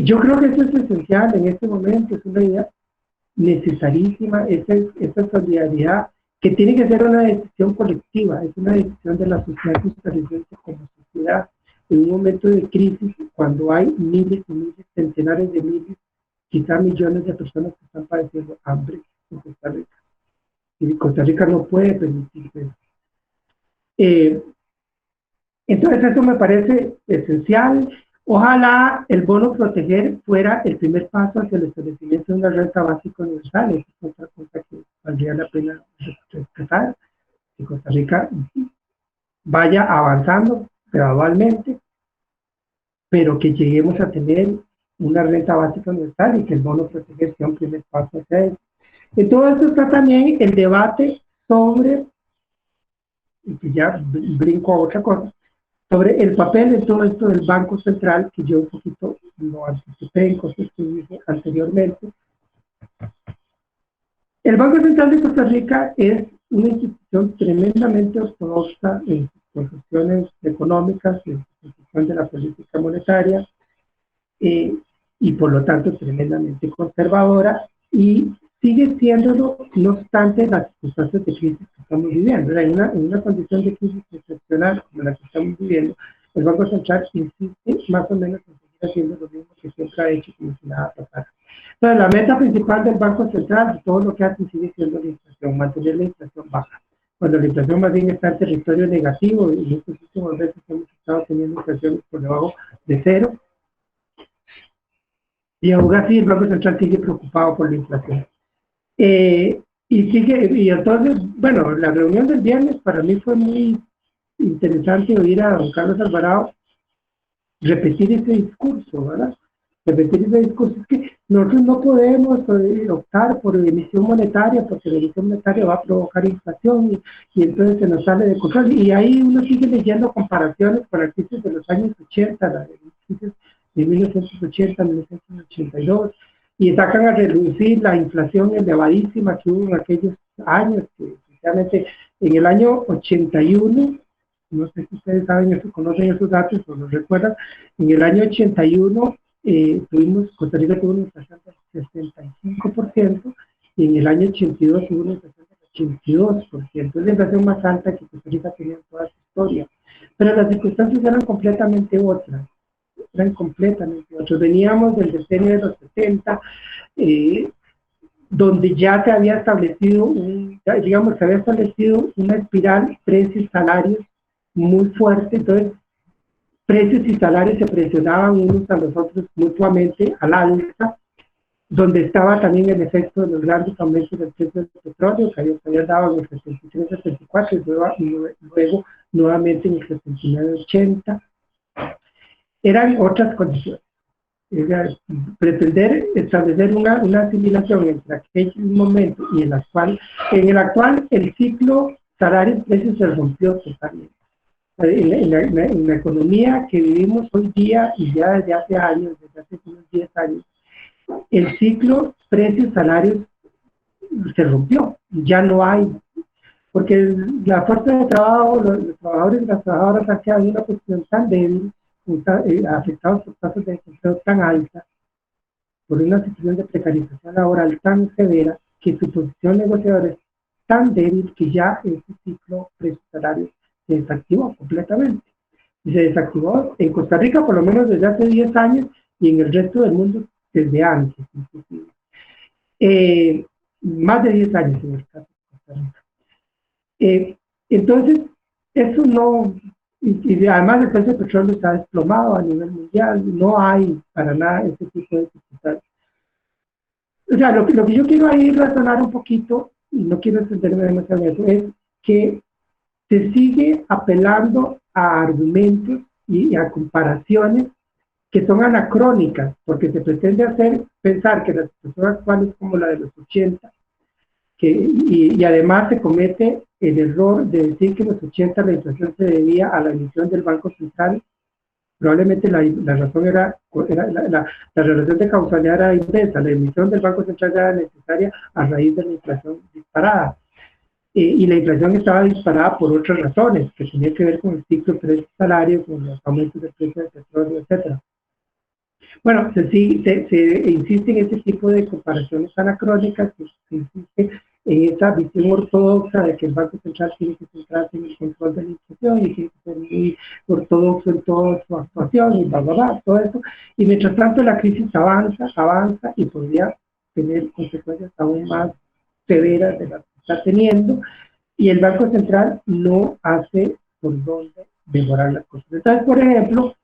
Yo creo que eso es esencial en este momento, es una idea necesarísima, esa solidaridad que tiene que ser una decisión colectiva, es una decisión de la sociedad costarricense como sociedad en un momento de crisis, cuando hay miles y miles, centenares de miles, quizá millones de personas que están padeciendo hambre en Costa Rica. Y Costa Rica no puede permitirse eso. Entonces eso me parece esencial. Ojalá el bono proteger fuera el primer paso hacia el establecimiento de una renta básica universal. Esa es otra cosa que valdría la pena rescatar, que Costa Rica vaya avanzando gradualmente, pero que lleguemos a tener una renta básica universal y que el bono proteger sea un primer paso hacia eso. En todo esto está también el debate sobre, y que ya brinco a otra cosa, sobre el papel de todo esto del Banco Central, que yo un poquito lo anticipé en cosas que dije anteriormente. El Banco Central de Costa Rica es una institución tremendamente ortodoxa en sus concepciones económicas, en su concepción de la política monetaria, y por lo tanto tremendamente conservadora, y sigue siéndolo, no obstante las circunstancias de crisis que estamos viviendo. En una condición de crisis excepcional como la que estamos viviendo, el Banco Central insiste más o menos en seguir haciendo lo mismo que siempre ha hecho, como si nada pasara. Entonces, la meta principal del Banco Central, todo lo que hace sigue siendo la inflación, mantener la inflación baja. Cuando la inflación más bien está en territorio negativo, y en estos últimos meses hemos estado teniendo inflación por debajo de cero, y aún así el Banco Central sigue preocupado por la inflación. Y entonces, bueno, la reunión del viernes para mí fue muy interesante oír a don Carlos Alvarado repetir ese discurso, ¿verdad? Repetir ese discurso. Es que nosotros no podemos optar por emisión monetaria porque la emisión monetaria va a provocar inflación y entonces se nos sale de control. Y ahí uno sigue leyendo comparaciones con la crisis de los años 80, la crisis de 1980, 1982, y sacan a reducir la inflación elevadísima que hubo en aquellos años, que especialmente en el año 81, no sé si ustedes saben eso, conocen esos datos o los recuerdan, en el año 81 Costa Rica tuvo una inflación del 65%, y en el año 82 tuvo una inflación 82%, es la inflación más alta que Costa Rica tenía en toda su historia. Pero las circunstancias eran completamente otras. Veníamos del decenio de los 70, donde ya se había establecido una espiral precios-salarios muy fuerte. Entonces, precios y salarios se presionaban unos a los otros mutuamente al alza, donde estaba también el efecto de los grandes aumentos del precio del petróleo, que había dado en el 73-74 y luego nuevamente en el 79-80. Eran otras condiciones. Pretender establecer una asimilación entre aquel momento y el actual. En el actual, el ciclo salario-precio se rompió totalmente. En la economía que vivimos hoy día y ya desde hace años, desde hace unos 10 años, el ciclo precios-salarios se rompió. Ya no hay, porque la fuerza de trabajo, los trabajadores y las trabajadoras han quedado en una posición tan débil, afectados por tasas de desempleo tan altas, por una situación de precarización laboral tan severa, que su posición negociadora es tan débil que ya ese ciclo precio-salario se desactivó completamente. Y se desactivó en Costa Rica por lo menos desde hace 10 años y en el resto del mundo desde antes, inclusive. Más de 10 años en el caso de Costa Rica. Entonces, eso no... Y además el precio del petróleo está desplomado a nivel mundial, no hay para nada ese tipo de dificultades. O sea, lo que yo quiero ahí razonar un poquito, y no quiero extenderme demasiado en eso, es que se sigue apelando a argumentos y a comparaciones que son anacrónicas, porque se pretende pensar que la situación actual es como la de los 80, y además se comete el error de decir que en los 80 la inflación se debía a la emisión del Banco Central. Probablemente la razón era la relación de causalidad era inversa. La emisión del Banco Central era necesaria a raíz de la inflación disparada. Y la inflación estaba disparada por otras razones, que tenía que ver con el ciclo precio-salario, con los aumentos del precio del petróleo, etc. Bueno, se insiste en ese tipo de comparaciones anacrónicas, se insiste en esa visión ortodoxa de que el Banco Central tiene que centrarse en el control de la inflación y tiene que ser muy ortodoxo en toda su actuación y todo eso. Y mientras tanto la crisis avanza y podría tener consecuencias aún más severas de las que está teniendo, y el Banco Central no hace por dónde mejorar las cosas. Entonces, por ejemplo,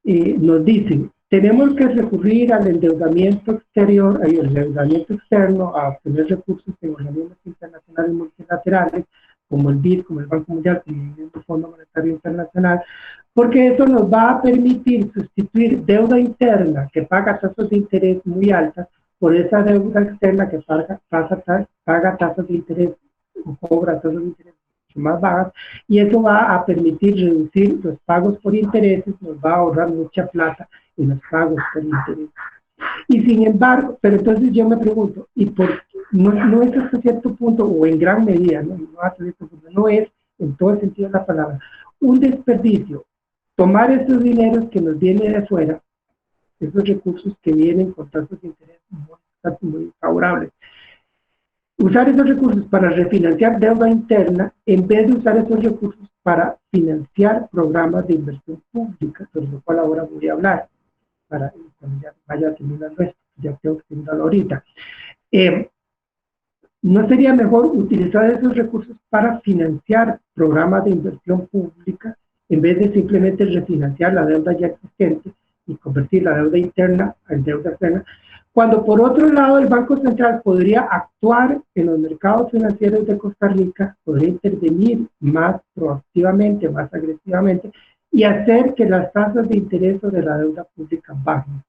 nos dicen, tenemos que recurrir al endeudamiento exterior, al endeudamiento externo, a obtener recursos en organismos internacionales multilaterales, como el BID, como el Banco Mundial, como el Fondo Monetario Internacional, porque eso nos va a permitir sustituir deuda interna que paga tasas de interés muy altas por esa deuda externa que paga tasas de interés o cobra tasas de interés más bajas, y eso va a permitir reducir los pagos por intereses, nos va a ahorrar mucha plata en los pagos por intereses. Y sin embargo, pero entonces yo me pregunto, ¿y por qué? No es hasta cierto punto, o en gran medida, no es, en todo el sentido de la palabra, un desperdicio tomar esos dineros que nos vienen de afuera, esos recursos que vienen con tasas de interés muy favorables, usar esos recursos para refinanciar deuda interna en vez de usar esos recursos para financiar programas de inversión pública, sobre lo cual ahora voy a hablar, para cuando ya vaya terminando esto, ya tengo que terminarlo ahorita. ¿No sería mejor utilizar esos recursos para financiar programas de inversión pública en vez de simplemente refinanciar la deuda ya existente y convertir la deuda interna en deuda externa? Cuando por otro lado el Banco Central podría actuar en los mercados financieros de Costa Rica, podría intervenir más proactivamente, más agresivamente y hacer que las tasas de interés sobre la deuda pública bajen.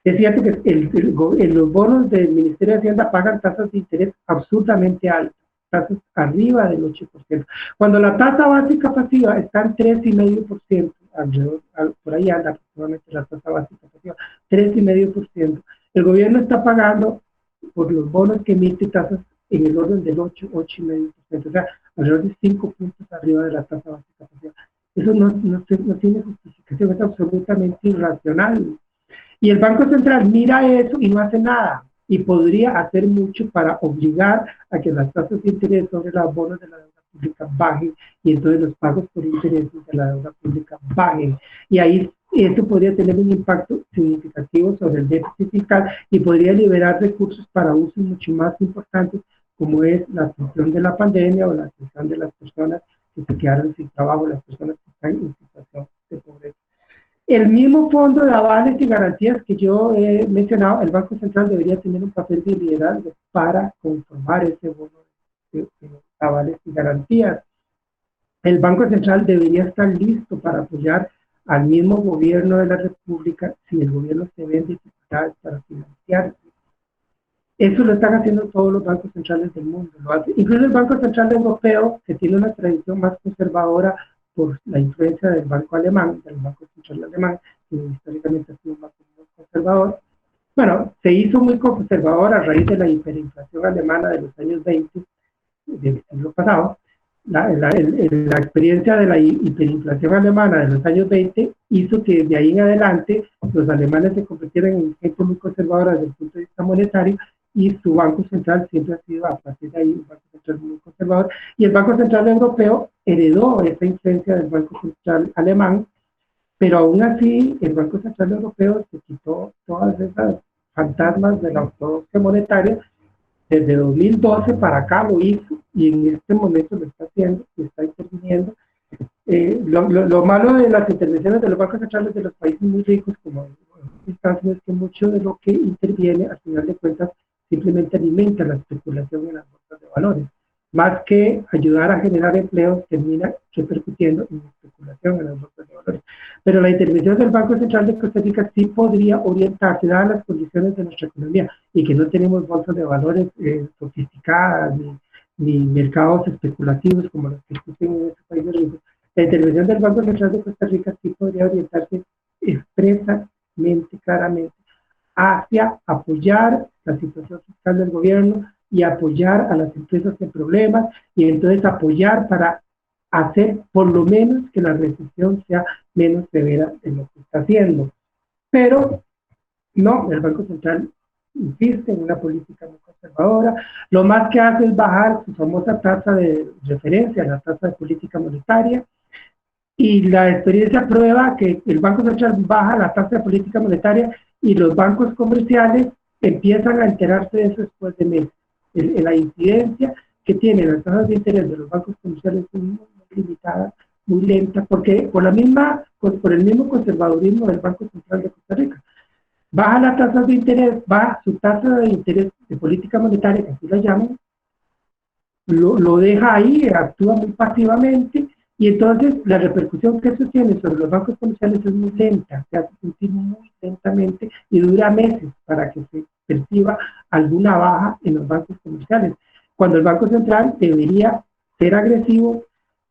Es cierto que los bonos del Ministerio de Hacienda pagan tasas de interés absurdamente altas, tasas arriba del 8%. Cuando la tasa básica pasiva está en 3,5%, alrededor, por ahí anda aproximadamente la tasa básica pasiva, 3,5%. El gobierno está pagando por los bonos que emite tasas en el orden del 8,5%, o sea, alrededor de 5 puntos arriba de la tasa básica pasiva. Eso no tiene justificación, es absolutamente irracional. Y el Banco Central mira eso y no hace nada. y podría hacer mucho para obligar a que las tasas de interés sobre los bonos de la deuda pública bajen y entonces los pagos por intereses de la deuda pública bajen. Y ahí esto podría tener un impacto significativo sobre el déficit fiscal y podría liberar recursos para usos mucho más importantes, como es la atención de la pandemia o la atención de las personas que se quedaron sin trabajo, las personas que están en situación de pobreza. El mismo fondo de avales y garantías que yo he mencionado, el Banco Central debería tener un papel de liderazgo para conformar ese bono de avales y garantías. El Banco Central debería estar listo para apoyar al mismo gobierno de la República si el gobierno se ve en dificultades para financiarse. Eso lo están haciendo todos los bancos centrales del mundo. Incluso el Banco Central Europeo, que tiene una tradición más conservadora por la influencia del Banco Alemán, del Banco Central Alemán, que históricamente ha sido más conservador. Bueno, se hizo muy conservador a raíz de la hiperinflación alemana de los años 20 del siglo pasado. La experiencia de la hiperinflación alemana de los años 20 hizo que de ahí en adelante los alemanes se convirtieran en gente muy conservadora desde el punto de vista monetario, y su Banco Central siempre ha sido, a partir de ahí, un Banco Central muy conservador, y el Banco Central Europeo heredó esa influencia del Banco Central Alemán, pero aún así el Banco Central Europeo se quitó todas esas fantasmas de la ortodoxia monetaria. Desde 2012 para acá lo hizo, y en este momento lo está haciendo y está interviniendo. Lo malo de las intervenciones de los bancos centrales de los países muy ricos, como Estados Unidos, es que mucho de lo que interviene, al final de cuentas, simplemente alimenta la especulación en las bolsas de valores. Más que ayudar a generar empleos, termina repercutiendo en especulación en las bolsas de valores. Pero la intervención del Banco Central de Costa Rica sí podría orientarse, dadas las condiciones de nuestra economía, y que no tenemos bolsas de valores sofisticadas, ni mercados especulativos como los que existen en estos países ricos. La intervención del Banco Central de Costa Rica sí podría orientarse expresamente, claramente, hacia apoyar la situación fiscal del gobierno y apoyar a las empresas en problemas, y entonces apoyar para hacer por lo menos que la recesión sea menos severa de lo que está haciendo. Pero no, el Banco Central insiste en una política muy conservadora. Lo más que hace es bajar su famosa tasa de referencia, la tasa de política monetaria, y la experiencia prueba que el Banco Central baja la tasa de política monetaria y los bancos comerciales empiezan a enterarse de eso después de meses. La incidencia que tienen las tasas de interés de los bancos comerciales es muy limitada, muy lenta, porque por el mismo conservadurismo del Banco Central de Costa Rica. Baja la tasa de interés, baja su tasa de interés de política monetaria, que así la llaman, lo deja ahí, actúa muy pasivamente, y entonces la repercusión que eso tiene sobre los bancos comerciales es muy lenta, se hace sentir muy lentamente y dura meses para que se perciba alguna baja en los bancos comerciales, cuando el Banco Central debería ser agresivo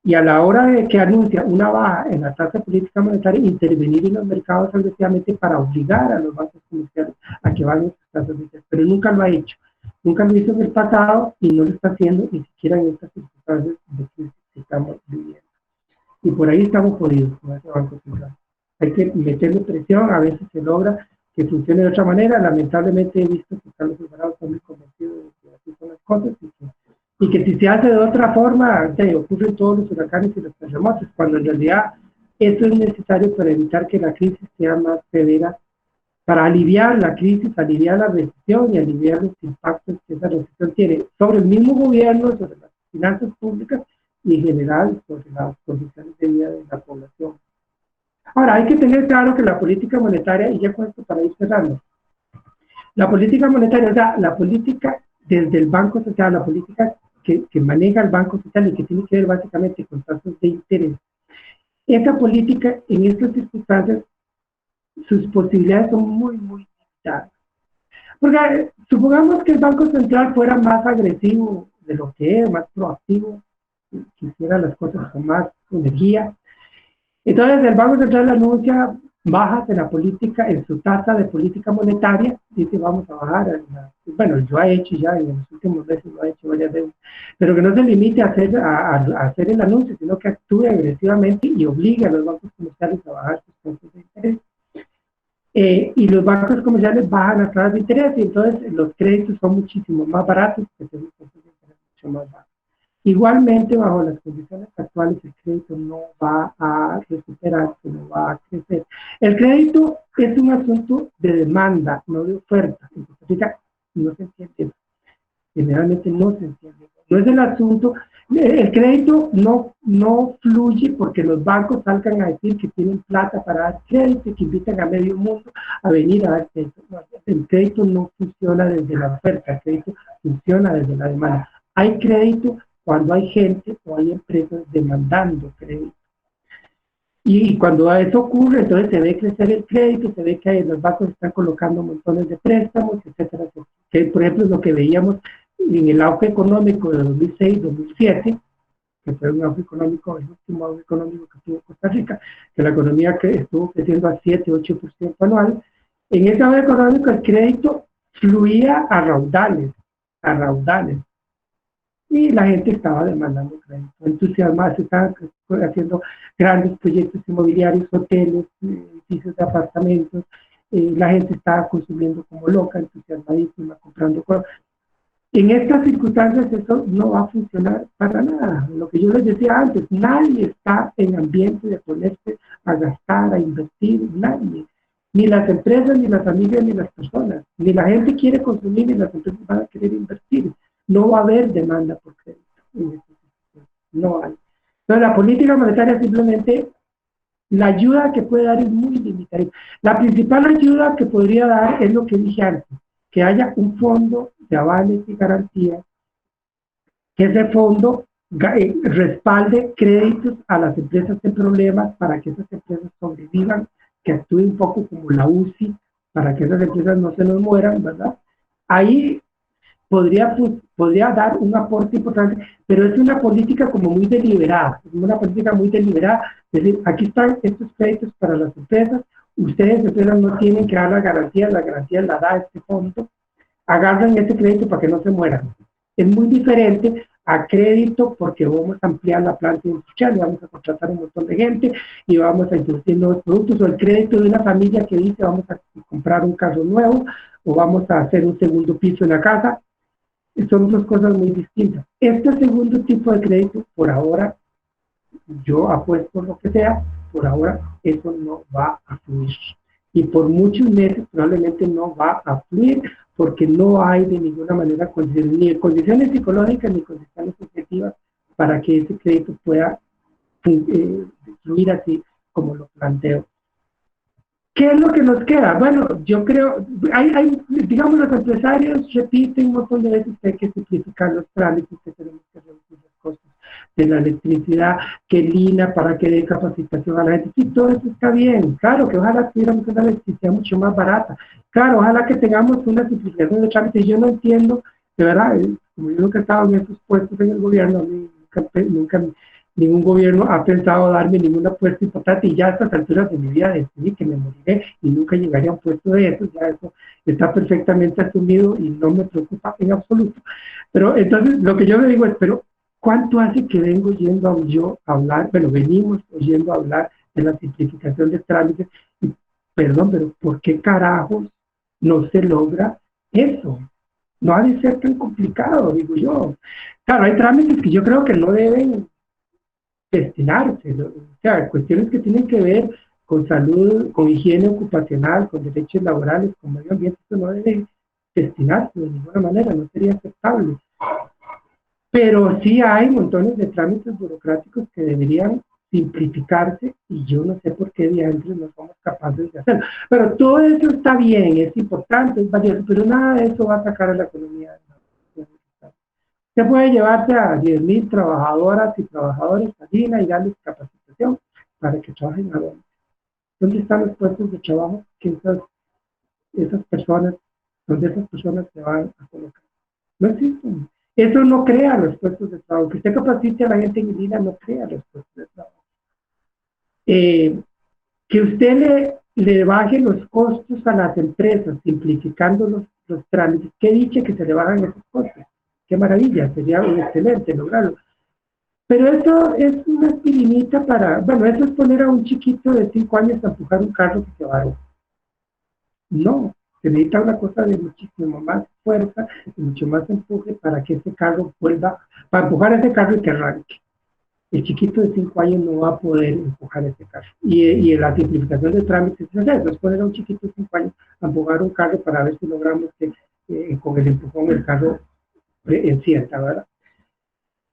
y a la hora de que anuncia una baja en la tasa de política monetaria, intervenir en los mercados agresivamente para obligar a los bancos comerciales a que bajen sus tasas de interés, pero nunca lo ha hecho. Nunca lo hizo en el pasado y no lo está haciendo ni siquiera en estas circunstancias de crisis que estamos viviendo. Y por ahí estamos jodidos con ese Banco Central. Hay que meterle presión, a veces se logra que funcione de otra manera. Lamentablemente he visto que Carlos Alvarado está muy convencido de que así son las cosas y que si se hace de otra forma, ocurren todos los huracanes y los terremotos, cuando en realidad esto es necesario para evitar que la crisis sea más severa, para aliviar la crisis, aliviar la recesión y aliviar los impactos que esa recesión tiene sobre el mismo gobierno, sobre las finanzas públicas y en general sobre las condiciones de vida de la población. Ahora, hay que tener claro que la política monetaria, y ya con esto para ir cerrando, la política monetaria, o sea, la política desde el Banco Central, la política que maneja el Banco Central y que tiene que ver básicamente con tasas de interés, esa política en estas circunstancias, sus posibilidades son muy, muy limitadas. Porque supongamos que el Banco Central fuera más agresivo de lo que es, más proactivo, que hiciera las cosas con más energía. Entonces el Banco Central anuncia bajas en la política, en su tasa de política monetaria, dice vamos a bajar, bueno, lo ha hecho ya en los últimos meses, lo ha hecho varias veces, pero que no se limite a hacer el anuncio, sino que actúe agresivamente y obligue a los bancos comerciales a bajar sus tasas de interés. y los bancos comerciales bajan las tasas de interés y entonces los créditos son muchísimo más baratos que tienen tasas de interés mucho más bajas. Igualmente, bajo las condiciones actuales, el crédito no va a recuperarse, no va a crecer. El crédito es un asunto de demanda, no de oferta. En Costa Rica no se entiende, generalmente no se entiende. No es el asunto, el crédito no fluye porque los bancos salgan a decir que tienen plata para dar crédito y que invitan a medio mundo a venir a dar crédito. El crédito no funciona desde la oferta, el crédito funciona desde la demanda. Hay crédito cuando hay gente o hay empresas demandando crédito. Y cuando eso ocurre, entonces se ve crecer el crédito, se ve que los bancos están colocando montones de préstamos, etcétera, etcétera. Que, por ejemplo, es lo que veíamos en el auge económico de 2006-2007, que fue un auge económico, el último auge económico que tuvo Costa Rica, que la economía que estuvo creciendo a 7-8% anual. En ese auge económico el crédito fluía a raudales, y la gente estaba demandando crédito, entusiasmada, se estaban haciendo grandes proyectos inmobiliarios, hoteles, edificios de apartamentos, la gente estaba consumiendo como loca, entusiasmadísima, comprando cosas. En estas circunstancias eso no va a funcionar para nada. Lo que yo les decía antes, nadie está en ambiente de ponerse a gastar, a invertir, nadie. Ni las empresas, ni las familias, ni las personas. Ni la gente quiere consumir, ni las empresas van a querer invertir. No va a haber demanda por crédito en esta situación. No hay. Entonces la política monetaria simplemente, la ayuda que puede dar es muy limitada. La principal ayuda que podría dar es lo que dije antes, que haya un fondo de avales y garantías, que ese fondo respalde créditos a las empresas en problemas para que esas empresas sobrevivan, que actúe un poco como la UCI, para que esas empresas no se nos mueran, ¿verdad? Ahí podría dar un aporte importante, pero es una política como muy deliberada, es una política muy deliberada, es decir, aquí están estos créditos para las empresas, ustedes empresas no tienen que dar las garantías la da este fondo, agarran ese crédito para que no se mueran. Es muy diferente a crédito porque vamos a ampliar la planta industrial, vamos a contratar un montón de gente y vamos a introducir nuevos productos, o el crédito de una familia que dice vamos a comprar un carro nuevo o vamos a hacer un segundo piso en la casa. Son dos cosas muy distintas. Este segundo tipo de crédito, por ahora, yo apuesto lo que sea, por ahora eso no va a fluir. Y por muchos meses probablemente no va a fluir porque no hay de ninguna manera ni condiciones psicológicas ni condiciones objetivas para que ese crédito pueda fluir así como lo planteo. ¿Qué es lo que nos queda? Bueno, yo creo, digamos, los empresarios repiten un montón de veces que hay que simplificar los trámites, que tenemos que reducir los costos de la electricidad, que el INA para que dé capacitación a la gente. Sí, todo eso está bien. Claro, que ojalá tuviéramos una electricidad mucho más barata. Claro, ojalá que tengamos una simplificación de trámites. Yo no entiendo, de verdad, como yo nunca he estado en esos puestos en el gobierno, a mí nunca ningún gobierno ha pensado darme ninguna puesto importante y ya a estas alturas de mi vida decidí que me moriré y nunca llegaría a un puesto de eso, ya eso está perfectamente asumido y no me preocupa en absoluto. Pero entonces lo que yo le digo es, pero ¿cuánto hace que vengo oyendo yo hablar? Bueno, venimos oyendo hablar de la simplificación de trámites y, perdón, pero ¿por qué carajos no se logra eso? No ha de ser tan complicado, digo yo. Claro, hay trámites que yo creo que no deben destinarse, ¿no? O sea, cuestiones que tienen que ver con salud, con higiene ocupacional, con derechos laborales, con medio ambiente, eso no debe destinarse de ninguna manera, no sería aceptable. Pero sí hay montones de trámites burocráticos que deberían simplificarse y yo no sé por qué diantres no somos capaces de hacerlo. Pero todo eso está bien, es importante, es valioso, pero nada de eso va a sacar a la economía. Se puede llevarse a 10,000 trabajadoras y trabajadores a Lina y darles capacitación para que trabajen a dónde. ¿Dónde están los puestos de trabajo que esas personas, donde esas personas se van a colocar? No existen. Eso no crea los puestos de trabajo. Que usted capacite a la gente en Lina no crea los puestos de trabajo. Que usted le baje los costos a las empresas, simplificando los trámites. ¿Qué dice que se le bajan esos costos? Qué maravilla, sería excelente lograrlo. Pero eso es una aspirinita para, bueno, eso es poner a un chiquito de 5 años a empujar un carro que se va a No, se necesita una cosa de muchísimo más fuerza, y mucho más empuje para que ese carro vuelva, para empujar ese carro y que arranque. El chiquito de 5 años no va a poder empujar ese carro. Y la simplificación de trámites es eso, es poner a un chiquito de 5 años a empujar un carro para ver si logramos que con el empujón el carro encienda, ¿verdad?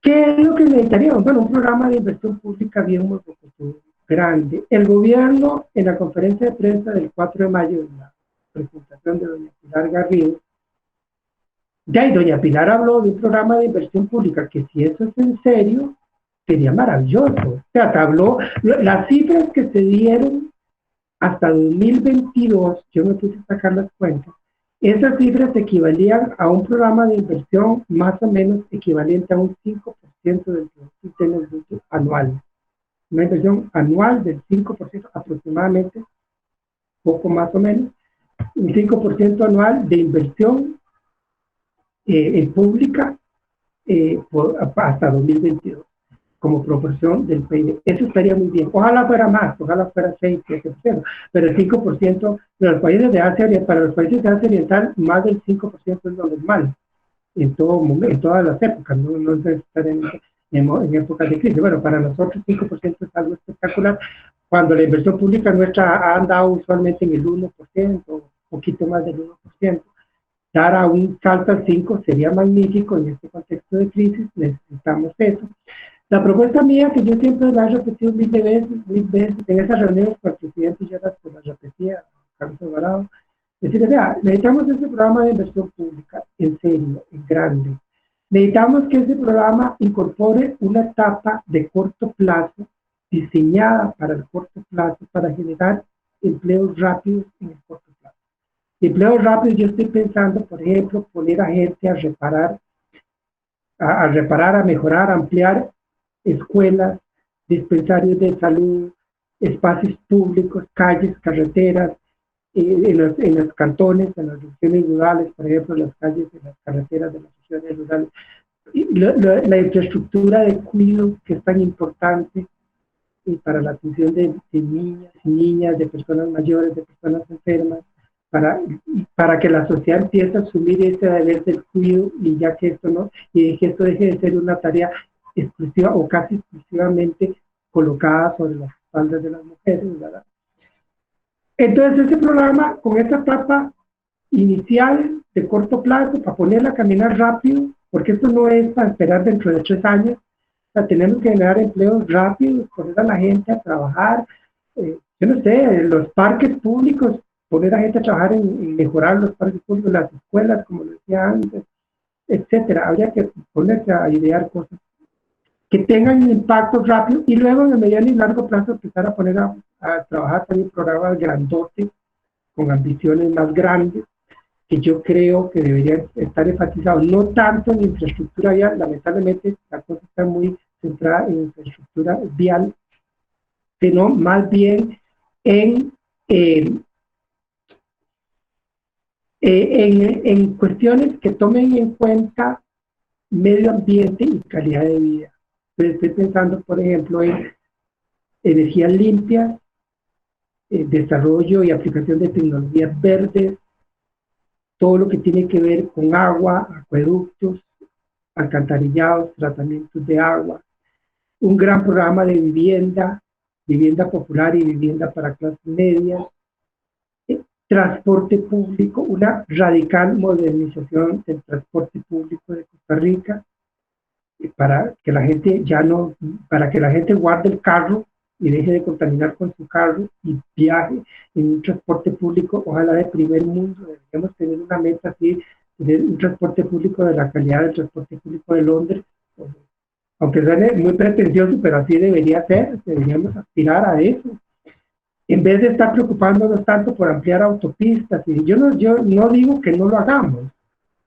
¿Qué es lo que necesitaríamos? Bueno, un programa de inversión pública bien grande. El gobierno, en la conferencia de prensa del 4 de mayo, en la presentación de doña Pilar Garrido, ya y doña Pilar habló de un programa de inversión pública que si eso es en serio, sería maravilloso. O sea, habló las cifras que se dieron hasta 2022, yo me puse a sacar las cuentas, esas cifras equivalían a un programa de inversión más o menos equivalente a un 5% del Producto Interno Bruto anual. Una inversión anual del 5% aproximadamente, poco más o menos, un 5% anual de inversión en pública hasta 2022 como proporción del PIB. Eso estaría muy bien. Ojalá fuera más, ojalá fuera 6, 7%, pero el 5% de los países de Asia, para los países de Asia Oriental, más del 5% es lo normal, en todo momento, en todas las épocas, no es estar en épocas de crisis. Bueno, para nosotros 5% es algo espectacular, cuando la inversión pública nuestra ha andado usualmente en el 1%, un poquito más del 1%. Dar a un salto al 5 sería magnífico en este contexto de crisis, necesitamos eso. La propuesta mía, que yo siempre la he repetido mil veces, en esas reuniones con el presidente, yo la repetía, Carlos Alvarado, decirle, vea, necesitamos ese programa de inversión pública, en serio, en grande. Necesitamos que ese programa incorpore una etapa de corto plazo, diseñada para el corto plazo, para generar empleos rápidos en el corto plazo. Empleos rápidos, yo estoy pensando, por ejemplo, poner a gente a reparar, a mejorar, a ampliar escuelas, dispensarios de salud, espacios públicos, calles, carreteras, en los cantones, en las regiones rurales, por ejemplo, las calles y las carreteras de las regiones rurales. La infraestructura de cuidado que es tan importante para la atención de niñas y niñas, de personas mayores, de personas enfermas, para que la sociedad empiece a asumir ese deber del cuidado y ya que esto no, y que esto deje de ser una tarea exclusiva o casi exclusivamente colocada sobre las espaldas de las mujeres, ¿verdad? Entonces ese programa, con esta etapa inicial de corto plazo, para ponerla a caminar rápido, porque esto no es para esperar dentro de 3 años, o sea, tenemos que generar empleos rápidos, poner a la gente a trabajar, yo no sé, en los parques públicos, poner a gente a trabajar en mejorar los parques públicos, las escuelas, como lo decía antes, etcétera. Habría que ponerse a idear cosas que tengan un impacto rápido y luego en el mediano y largo plazo empezar a poner a trabajar también programas grandotes con ambiciones más grandes que yo creo que deberían estar enfatizados no tanto en infraestructura vial, lamentablemente la cosa está muy centrada en infraestructura vial, sino más bien en cuestiones que tomen en cuenta medio ambiente y calidad de vida. Estoy pensando, por ejemplo, en energías limpias, desarrollo y aplicación de tecnologías verdes, todo lo que tiene que ver con agua, acueductos, alcantarillados, tratamientos de agua, un gran programa de vivienda popular y vivienda para clases medias, transporte público, una radical modernización del transporte público de Costa Rica, para que la gente guarde el carro y deje de contaminar con su carro y viaje en un transporte público, ojalá de primer mundo. Deberíamos tener una meta así, tener un transporte público de la calidad del transporte público de Londres, aunque suene muy pretencioso, pero así debería ser, deberíamos aspirar a eso. En vez de estar preocupándonos tanto por ampliar autopistas, y yo no digo que no lo hagamos,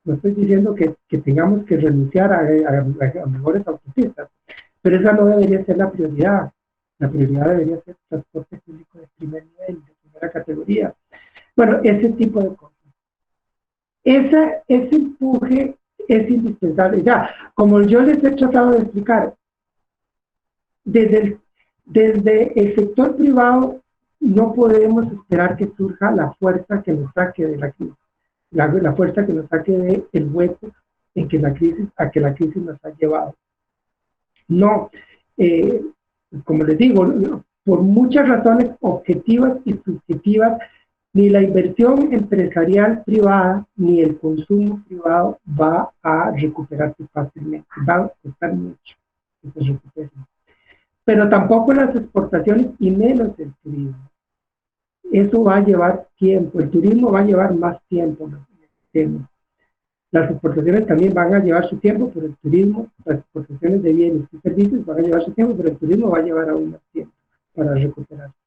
no estoy diciendo que tengamos que renunciar a mejores autopistas, pero esa no debería ser la prioridad. La prioridad debería ser transporte público de primer nivel, de primera categoría. Bueno, ese tipo de cosas. Ese empuje es indispensable. Ya, como yo les he tratado de explicar, desde el sector privado no podemos esperar que surja la fuerza que nos saque de la crisis, la fuerza que nos saque del hueco en que la crisis, a que la crisis nos ha llevado. No, como les digo, por muchas razones objetivas y subjetivas, ni la inversión empresarial privada ni el consumo privado va a recuperarse fácilmente, va a costar mucho que se recupere. Pero tampoco las exportaciones y menos el turismo. Eso va a llevar tiempo, el turismo va a llevar más tiempo. Las exportaciones también van a llevar su tiempo, pero el turismo, las exportaciones de bienes y servicios van a llevar su tiempo, pero el turismo va a llevar aún más tiempo para recuperarse.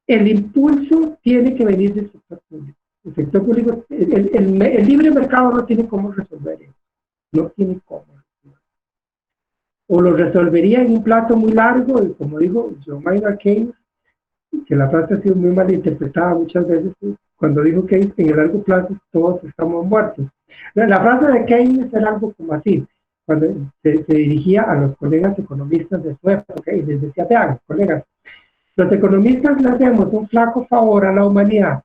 El impulso tiene que venir del sector público. El sector público, el libre mercado no tiene cómo resolver eso. No tiene cómo. O lo resolvería en un plazo muy largo, y como dijo John Maynard Keynes, que la frase ha sido muy mal interpretada muchas veces, cuando dijo Keynes, en el largo plazo todos estamos muertos. La frase de Keynes era algo como así, cuando se dirigía a los colegas economistas de su época, y les decía, vean, colegas, los economistas le hacemos un flaco favor a la humanidad,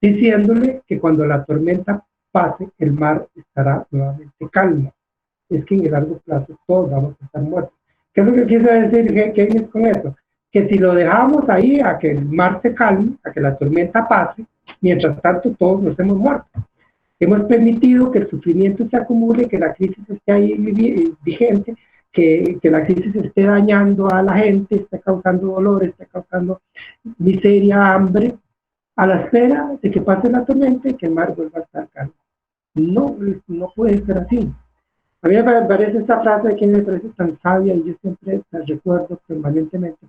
diciéndole que cuando la tormenta pase, el mar estará nuevamente calmo. Es que en el largo plazo todos vamos a estar muertos. ¿Qué es lo que quiere decir Keynes con eso? Que si lo dejamos ahí a que el mar se calme, a que la tormenta pase, mientras tanto todos nos hemos muerto. Hemos permitido que el sufrimiento se acumule, que la crisis esté ahí vigente, que la crisis esté dañando a la gente, esté causando dolor, esté causando miseria, hambre, a la espera de que pase la tormenta y que el mar vuelva a estar calmo. No puede ser así. A mí me parece esta frase de quien me parece tan sabia y yo siempre la recuerdo permanentemente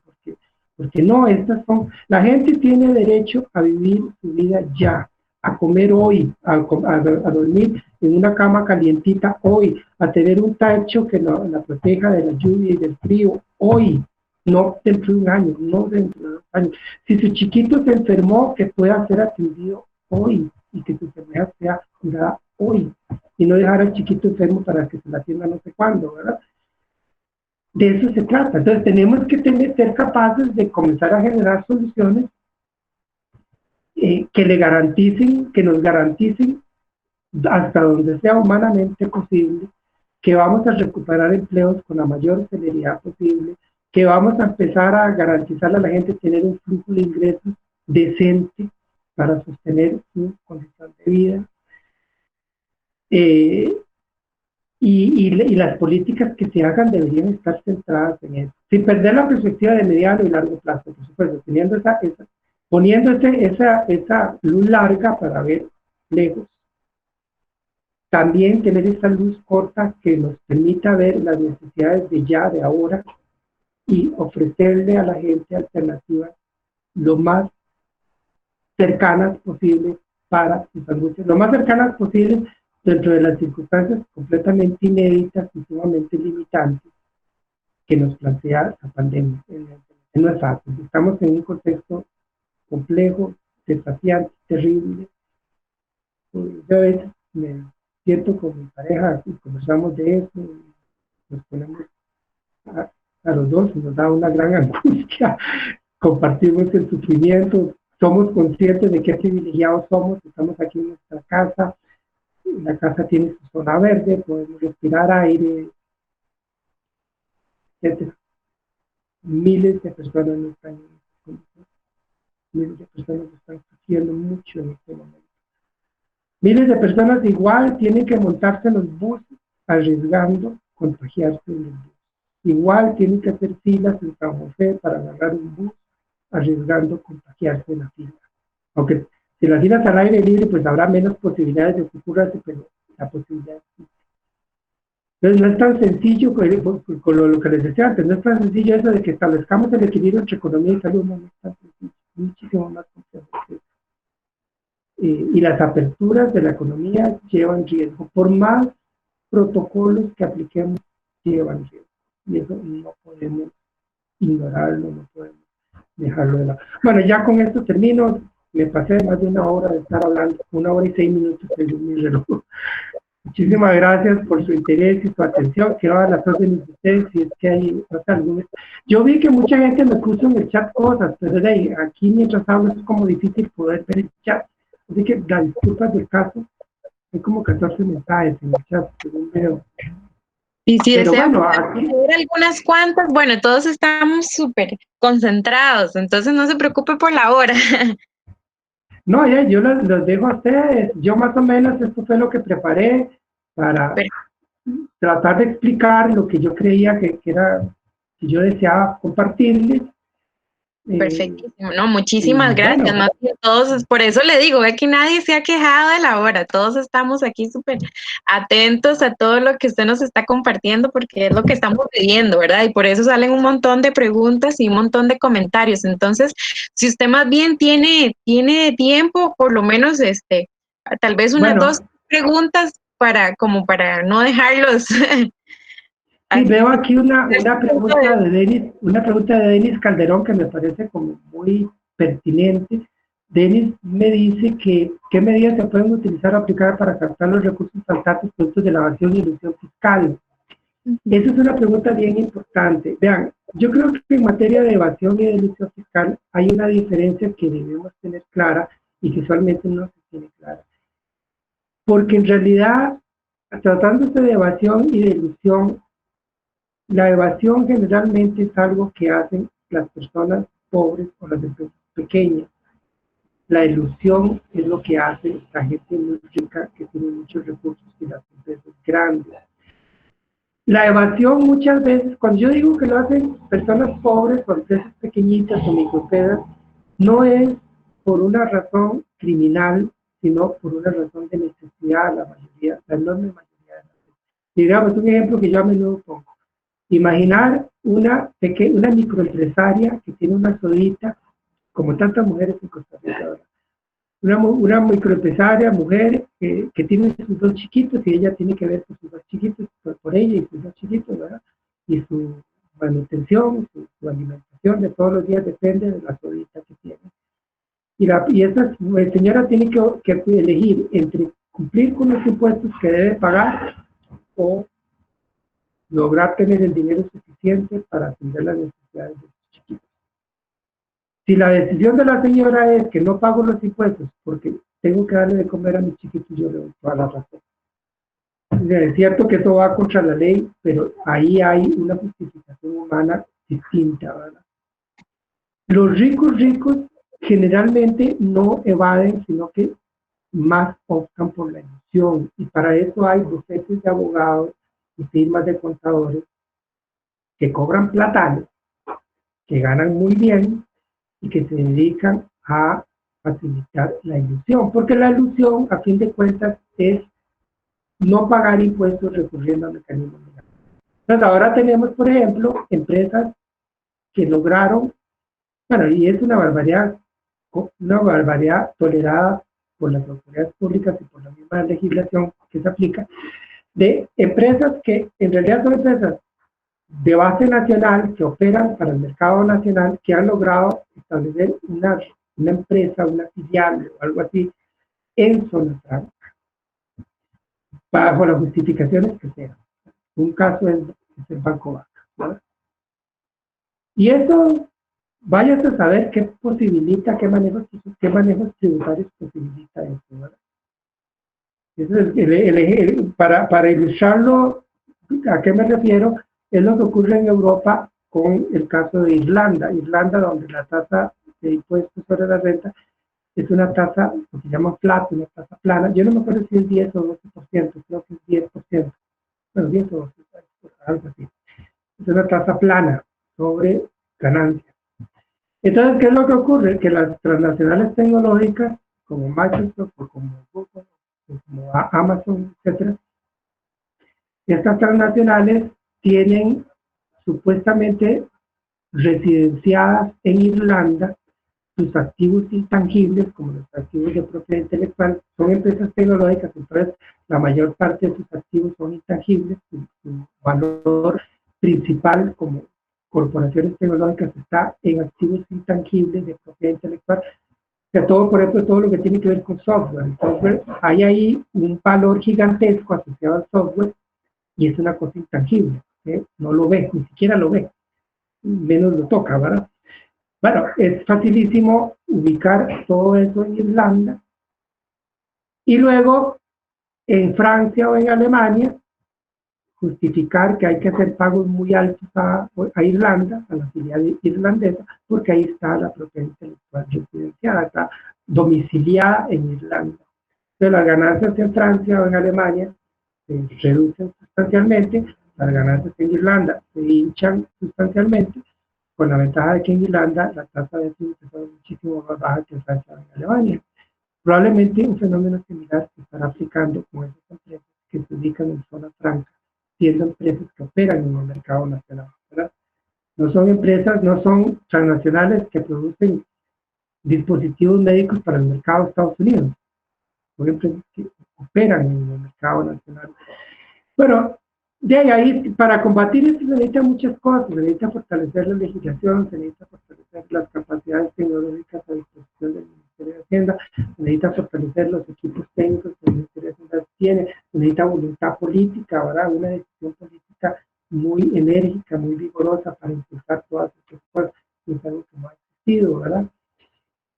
porque no, estas son, la gente tiene derecho a vivir su vida ya, a comer hoy, a dormir en una cama calientita hoy, a tener un techo que la proteja de la lluvia y del frío hoy, no dentro de un año, no dentro de 2 años. Si su chiquito se enfermó, que pueda ser atendido hoy y que su enfermedad sea curada hoy y no dejar al chiquito enfermo para que se la atienda no sé cuándo, ¿verdad? De eso se trata. Entonces tenemos que ser capaces de comenzar a generar soluciones que le garanticen, que nos garanticen hasta donde sea humanamente posible, que vamos a recuperar empleos con la mayor celeridad posible, que vamos a empezar a garantizarle a la gente tener un flujo de ingresos decente para sostener su condición de vida. Y las políticas que se hagan deberían estar centradas en eso, sin perder la perspectiva de mediano y largo plazo, por supuesto, poniendo esa luz larga para ver lejos. También tener esa luz corta que nos permita ver las necesidades de ya, de ahora, y ofrecerle a la gente alternativas lo más cercanas posibles para sus angustias, lo más cercanas posibles dentro de las circunstancias completamente inéditas y sumamente limitantes que nos plantea la pandemia. No es fácil, estamos en un contexto complejo, desafiante, terrible. Yo a veces me siento con mi pareja y conversamos de eso, y nos ponemos a los dos, y nos da una gran angustia, compartimos el sufrimiento, somos conscientes de qué privilegiados somos, estamos aquí en nuestra casa, la casa tiene su zona verde, podemos respirar aire, etc. Miles de personas no están en estas condiciones. Miles de personas están sufriendo mucho en este momento. Miles de personas igual tienen que montarse en los buses arriesgando contagiarse en el bus. Igual tienen que hacer filas en San José para agarrar un bus arriesgando contagiarse en la fila. Aunque si las filas al aire libre, pues habrá menos posibilidades de que ocurra eso, pero la posibilidad existe. Entonces no es tan sencillo, con lo que les decía antes, no es tan sencillo eso de que establezcamos el equilibrio entre economía y salud, no es tan sencillo, muchísimo más complejo que eso. Y las aperturas de la economía llevan riesgo, por más protocolos que apliquemos, llevan riesgo. Y eso no podemos ignorarlo, no podemos dejarlo de lado. Bueno, ya con esto termino. Me pasé más de 1 hora de estar hablando, 1 hora y 6 minutos según mi reloj. Muchísimas gracias por su interés y su atención. Quedo a las órdenes de ustedes si es que hay alguna. Yo vi que mucha gente me puso en el chat cosas, pero de ahí, aquí mientras hablo es como difícil poder ver el chat. Así que las disculpas del caso, hay como 14 mensajes en el chat, según veo. Y si Pero desean bueno, aquí ver algunas cuantas, bueno, todos estamos súper concentrados, entonces no se preocupe por la hora. no, ya, yo los dejo a ustedes. Yo más o menos esto fue lo que preparé para tratar de explicar lo que yo creía que era, que yo deseaba compartirles. Perfectísimo, no, muchísimas gracias. Bueno, Más bien todos, por eso le digo, ve que nadie se ha quejado de la hora, todos estamos aquí súper atentos a todo lo que usted nos está compartiendo, porque es lo que estamos viviendo, ¿verdad? Y por eso salen un montón de preguntas y un montón de comentarios. Entonces, si usted más bien tiene tiempo, por lo menos tal vez unas bueno, 2 preguntas como para no dejarlos. sí, Así. veo aquí una pregunta de Denis Calderón que me parece como muy pertinente. Denis me dice que qué medidas se pueden utilizar o aplicar para captar los recursos faltantes productos de la evasión y elusión fiscal. Esa es una pregunta bien importante. Vean, yo creo que en materia de evasión y de elusión fiscal hay una diferencia que debemos tener clara y que usualmente no se tiene clara. Porque en realidad, tratándose de evasión y de elusión, la evasión generalmente es algo que hacen las personas pobres o las empresas pequeñas. La ilusión es lo que hace la gente muy rica que tiene muchos recursos y las empresas grandes. La evasión muchas veces, cuando yo digo que lo hacen personas pobres o empresas pequeñitas o microempresas, no es por una razón criminal, sino por una razón de necesidad, la enorme mayoría de las veces. Digamos, un ejemplo que yo a menudo pongo. Imaginar una microempresaria que tiene una sodita, como tantas mujeres en Costa Rica, una microempresaria, mujer, que tiene sus 2 chiquitos y ella tiene que ver con sus 2 chiquitos, por ella y sus 2 chiquitos, ¿verdad? Y su manutención, su alimentación de todos los días depende de la sodita que tiene. Y esa señora tiene que elegir entre cumplir con los impuestos que debe pagar o lograr tener el dinero suficiente para atender las necesidades de sus chiquitos. Si la decisión de la señora es que no pago los impuestos porque tengo que darle de comer a mis chiquitos, yo le doy toda la razón. Es cierto que eso va contra la ley, pero ahí hay una justificación humana distinta, ¿verdad? Los ricos generalmente no evaden, sino que más optan por la ilusión, y para eso hay bufetes de abogados y firmas de contadores que cobran platanes, que ganan muy bien y que se dedican a facilitar la ilusión, porque la ilusión, a fin de cuentas, es no pagar impuestos recurriendo a mecanismos legales. Entonces, ahora tenemos, por ejemplo, empresas que lograron, bueno, y es una barbaridad tolerada por las autoridades públicas y por la misma legislación que se aplica, de empresas que en realidad son empresas de base nacional que operan para el mercado nacional, que han logrado establecer una empresa, una filial o algo así en zona franca, bajo las justificaciones que sean. Un caso es el Banco Vaca, ¿verdad? Y eso, váyase a saber qué posibilita, qué manejos tributarios posibilita eso, ¿verdad? Eso es para ilustrarlo, ¿a qué me refiero? Es lo que ocurre en Europa con el caso de Irlanda. Irlanda, donde la tasa de impuestos sobre la renta es una tasa que se llama flat, una tasa plana. Yo no me acuerdo si es 10 o 12%, creo que es 10%. Bueno, 10 o 12%, algo así. Es una tasa plana sobre ganancias. Entonces, ¿qué es lo que ocurre? Que las transnacionales tecnológicas, como Microsoft o como Google, como Amazon, etcétera, estas transnacionales tienen supuestamente residenciadas en Irlanda sus activos intangibles, como los activos de propiedad intelectual, son empresas tecnológicas, entonces la mayor parte de sus activos son intangibles, su valor principal como corporaciones tecnológicas está en activos intangibles de propiedad intelectual, sea, todo, por ejemplo, todo lo que tiene que ver con software. El software, hay ahí un valor gigantesco asociado al software y es una cosa intangible. No lo ve, ni siquiera lo ve, menos lo toca, ¿verdad? Bueno, es facilísimo ubicar todo eso en Irlanda y luego en Francia o en Alemania justificar que hay que hacer pagos muy altos a Irlanda, a la filial irlandesa, porque ahí está la propiedad intelectual residenciada, está domiciliada en Irlanda. Entonces las ganancias en Francia o en Alemania se reducen sustancialmente, las ganancias en Irlanda se hinchan sustancialmente, con la ventaja de que en Irlanda la tasa de tributos es muchísimo más baja que en Francia o en Alemania. Probablemente un fenómeno similar se estará aplicando con esas empresas que se ubican en zona franca, siendo empresas que operan en el mercado nacional, ¿verdad? No son empresas, no son transnacionales que producen dispositivos médicos para el mercado de Estados Unidos, son empresas que operan en el mercado nacional. Bueno, de ahí, para combatir esto se necesitan muchas cosas, se necesita fortalecer la legislación, se necesita fortalecer las capacidades tecnológicas a disposición del Ministerio de Hacienda, se necesita fortalecer los equipos técnicos que el Ministerio de Hacienda tiene, se necesita voluntad política, ¿verdad? Una decisión política muy enérgica, muy vigorosa para impulsar todas estas cosas, y es algo que no ha existido, ¿verdad?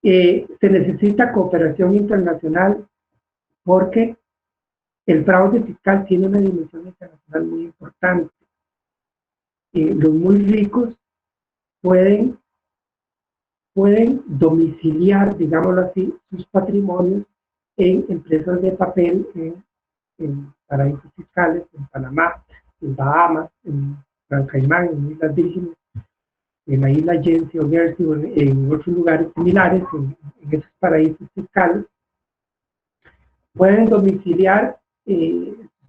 Se necesita cooperación internacional porque el fraude fiscal tiene una dimensión internacional muy importante. Los muy ricos pueden domiciliar, digámoslo así, sus patrimonios en empresas de papel, en paraísos fiscales, en Panamá, en Bahamas, en Gran Caimán, en Islas Vírgenes, en la isla Jersey o Jersey, o en otros lugares similares, en esos paraísos fiscales, pueden domiciliar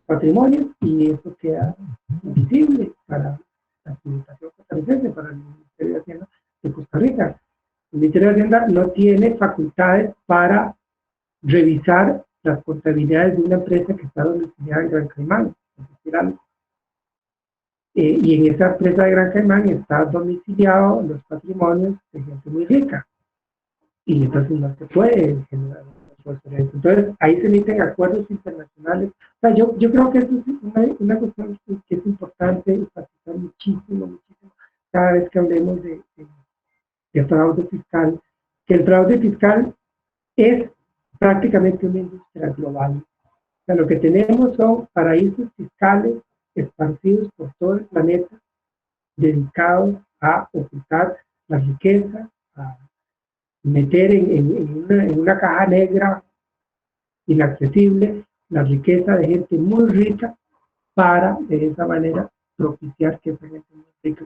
patrimonios y eso queda visible para la tributación costarricense, para el Ministerio de Hacienda de Costa Rica. El Ministerio de Hacienda no tiene facultades para revisar las contabilidades de una empresa que está domiciliada en Gran Caimán, y en esa empresa de Gran Caimán está domiciliado los patrimonios de gente muy rica, y entonces no se puede generar. Entonces, ahí se necesitan acuerdos internacionales. O sea, yo creo que eso es una cuestión que es importante enfatizar muchísimo, cada vez que hablemos de fraude fiscal, que el fraude fiscal es prácticamente una industria global. O sea, lo que tenemos son paraísos fiscales esparcidos por todo el planeta, dedicados a ocultar la riqueza, a meter en una caja negra inaccesible la riqueza de gente muy rica para de esa manera propiciar que esa gente muy rica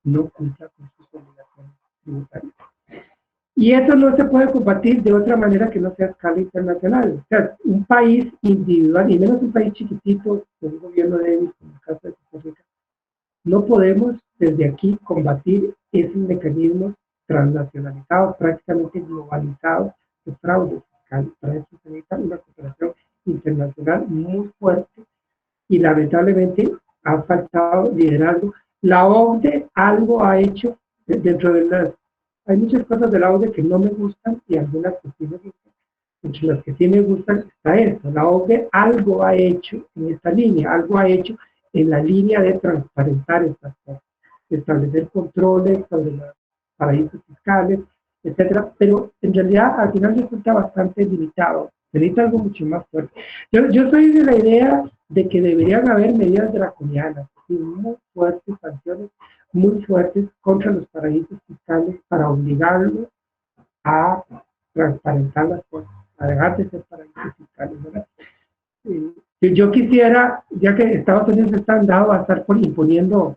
no cumpla con sus obligaciones tributarias. Y eso no se puede combatir de otra manera que no sea a escala internacional. O sea, un país individual, y menos un país chiquitito, con un gobierno débil, como el caso de Costa Rica, no podemos desde aquí combatir esos mecanismos transnacionalizados, prácticamente globalizados de fraude fiscal. Para eso se necesita una cooperación internacional muy fuerte y lamentablemente ha faltado liderazgo. La OCDE algo ha hecho dentro de las... Hay muchas cosas de la OCDE que no me gustan y algunas que sí me gustan. Entre las que sí me gustan está esto. La OCDE algo ha hecho en esta línea, algo ha hecho en la línea de transparentar estas cosas, de establecer controles sobre los paraísos fiscales, etcétera, pero en realidad al final resulta bastante limitado. Se necesita algo mucho más fuerte. Yo soy de la idea de que deberían haber medidas draconianas, muy fuertes, sanciones muy fuertes contra los paraísos fiscales para obligarlos a transparentar las cosas, a dejar de ser paraísos fiscales, ¿verdad? Yo quisiera, ya que Estados Unidos está dado a estar imponiendo